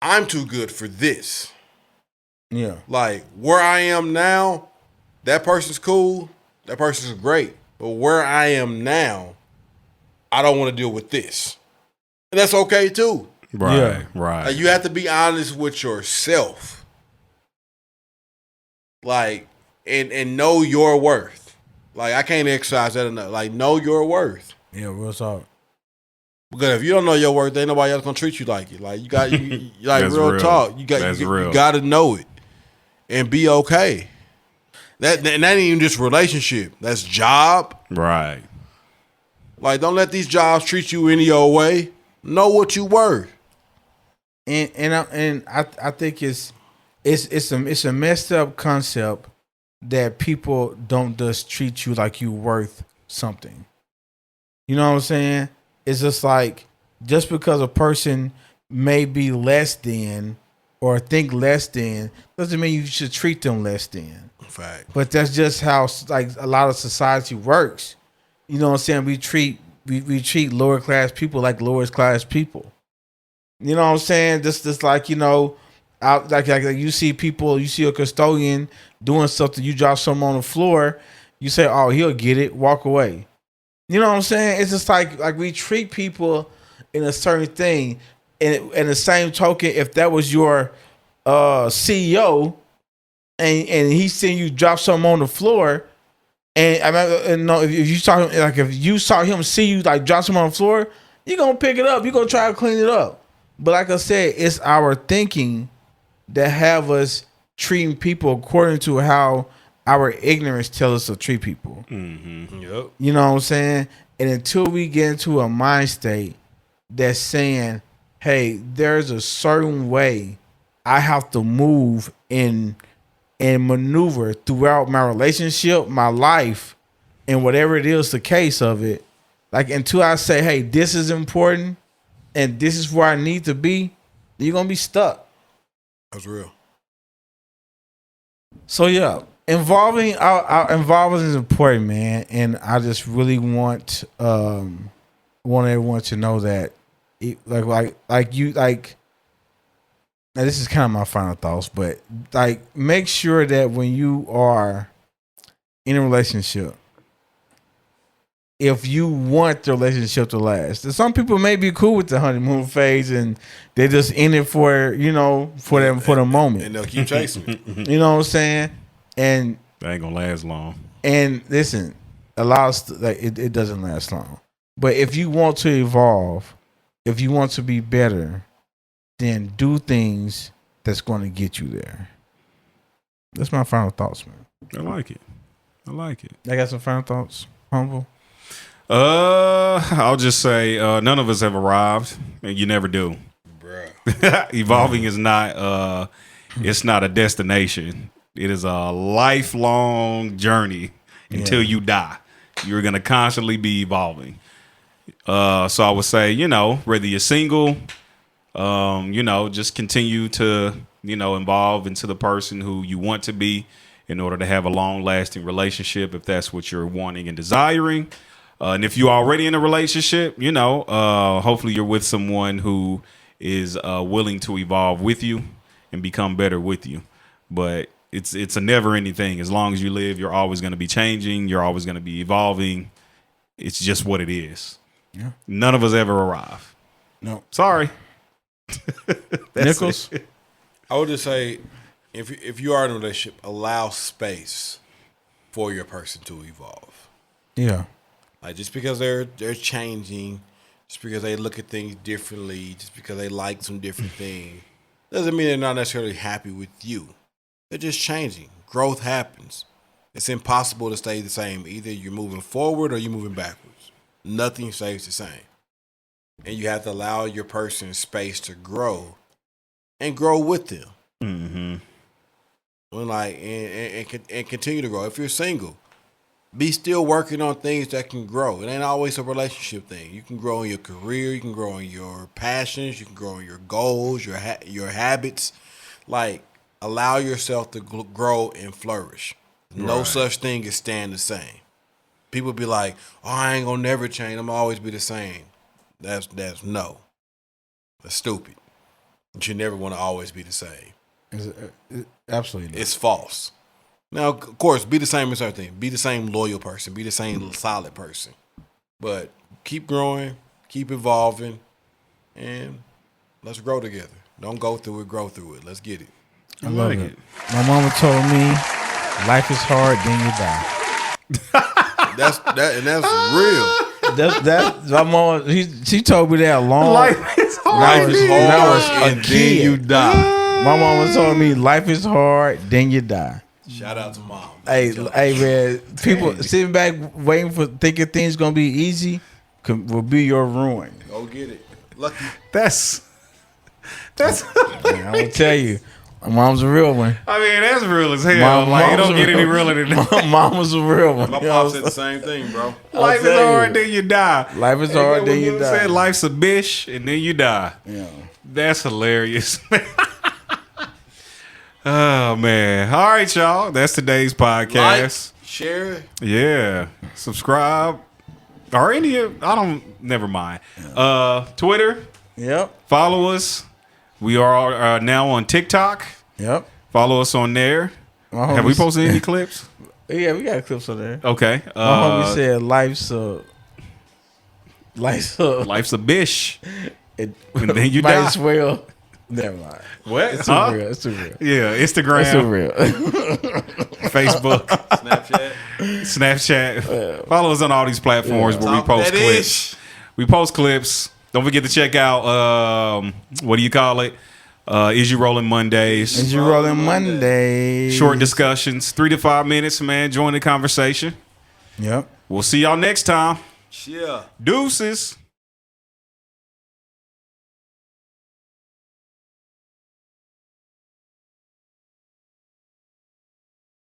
I'm too good for this. Yeah. Like, where I am now, that person's cool. That person's great. But where I am now, I don't want to deal with this. And that's okay, too. Right. Yeah. Right. Like, you have to be honest with yourself. Like, and know your worth. Like, I can't exercise that enough. Like, know your worth. Yeah, real talk. Because if you don't know your worth, ain't nobody else gonna treat you like it. Like, you got, like, real talk. You got to know it and be okay. That ain't even just relationship. That's job. Right. Like, don't let these jobs treat you any old way. Know what you worth. And I think it's a messed up concept that people don't just treat you like you worth something. You know what I'm saying? It's just like, just because a person may be less than or think less than doesn't mean you should treat them less than. Fact. But that's just how, like, a lot of society works. You know what I'm saying? We treat lower class people like lower class people. You know what I'm saying? Just like, out like you see people, you see a custodian doing something, you drop something on the floor, you say, oh, he'll get it, walk away. You know what I'm saying? It's just like we treat people in a certain thing. And the same token, if that was your CEO and he seen you drop something on the floor, and if you saw him see you like drop something on the floor, you're gonna pick it up. You're gonna try to clean it up. But like I said, it's our thinking that have us treating people according to how our ignorance tells us to treat people. Mm-hmm. Yep. You know what I'm saying? And until we get into a mind state that's saying, hey, there's a certain way I have to move and maneuver throughout my relationship, my life, and whatever it is the case of it, like, until I say, hey, this is important and this is where I need to be, you're going to be stuck. That's real. So, yeah, involving is important, man. And I just really want everyone to know that, now this is kind of my final thoughts, but like, make sure that when you are in a relationship, if you want the relationship to last, some people may be cool with the honeymoon phase and they just in it for the moment, and they'll keep chasing it. You know what I'm saying? And that ain't gonna last long. And listen, a lot of it doesn't last long. But if you want to evolve, if you want to be better, then do things that's going to get you there. That's my final thoughts, man. I like it. I got some final thoughts. Humble. I'll just say none of us have arrived, and you never do. Bruh. Evolving is not it's not a destination. It is a lifelong journey until you die. You're gonna constantly be evolving. So I would say, whether you're single, just continue to, evolve into the person who you want to be in order to have a long lasting relationship, if that's what you're wanting and desiring. And if you're already in a relationship, hopefully you're with someone who is willing to evolve with you and become better with you. But it's a never ending thing. As long as you live, you're always going to be changing. You're always going to be evolving. It's just what it is. Yeah. None of us ever arrive. No. Sorry. Nichols? I would just say, if you are in a relationship, allow space for your person to evolve. Yeah. Like, just because they're changing, just because they look at things differently, just because they like some different things, doesn't mean they're not necessarily happy with you. They're just changing. Growth happens. It's impossible to stay the same. Either you're moving forward or you're moving backwards. Nothing stays the same. And you have to allow your person space to grow and grow with them. Mm-hmm. And continue to grow. If you're single, be still working on things that can grow. It ain't always a relationship thing. You can grow in your career. You can grow in your passions. You can grow in your goals, your habits. Like, allow yourself to grow and flourish. No such thing as staying the same. People be like, "Oh, I ain't gonna never change. I'm gonna always be the same." That's no. That's stupid. You should never want to always be the same. Absolutely not. It's false. Now, of course, be the same as everything. Be the same loyal person. Be the same solid person. But keep growing, keep evolving, and let's grow together. Don't go through it, grow through it. Let's get it. I love it. My mama told me, life is hard, then you die. That's real. That's my mama. She told me that a long. Life is hard. Life is hard, and kid. then you die. My mama told me, life is hard, then you die. Shout out to mom. Hey man, people sitting back waiting for thinking things gonna be easy will be your ruin. Go get it. Lucky. That's Man, I'm gonna tell you, my mom's a real one. I mean, that's real as hell. You don't get any realer than that. My mama's a real one. My pop said the same thing, bro. Life is hard, then you die. Life is hard, then you die. Said life's a bitch, and then you die. Yeah. That's hilarious. Oh man! All right, y'all. That's today's podcast. Like, share. Yeah, subscribe. Or any of never mind. Twitter. Yep. Follow us. We are now on TikTok. Yep. Follow us on there. Have we posted any clips? Yeah, we got clips on there. Okay. My homie said life's a life's a bitch. And then you might die. as well. Never mind. What? It's too real. It's too real. Yeah, Instagram. It's too real. Facebook. Snapchat. Follow us on all these platforms where we post clips. We post clips. Don't forget to check out, what do you call it? Is You Rolling Mondays. Is You Rolling Mondays. Short discussions, 3 to 5 minutes, man. Join the conversation. Yep. We'll see y'all next time. Yeah. Deuces.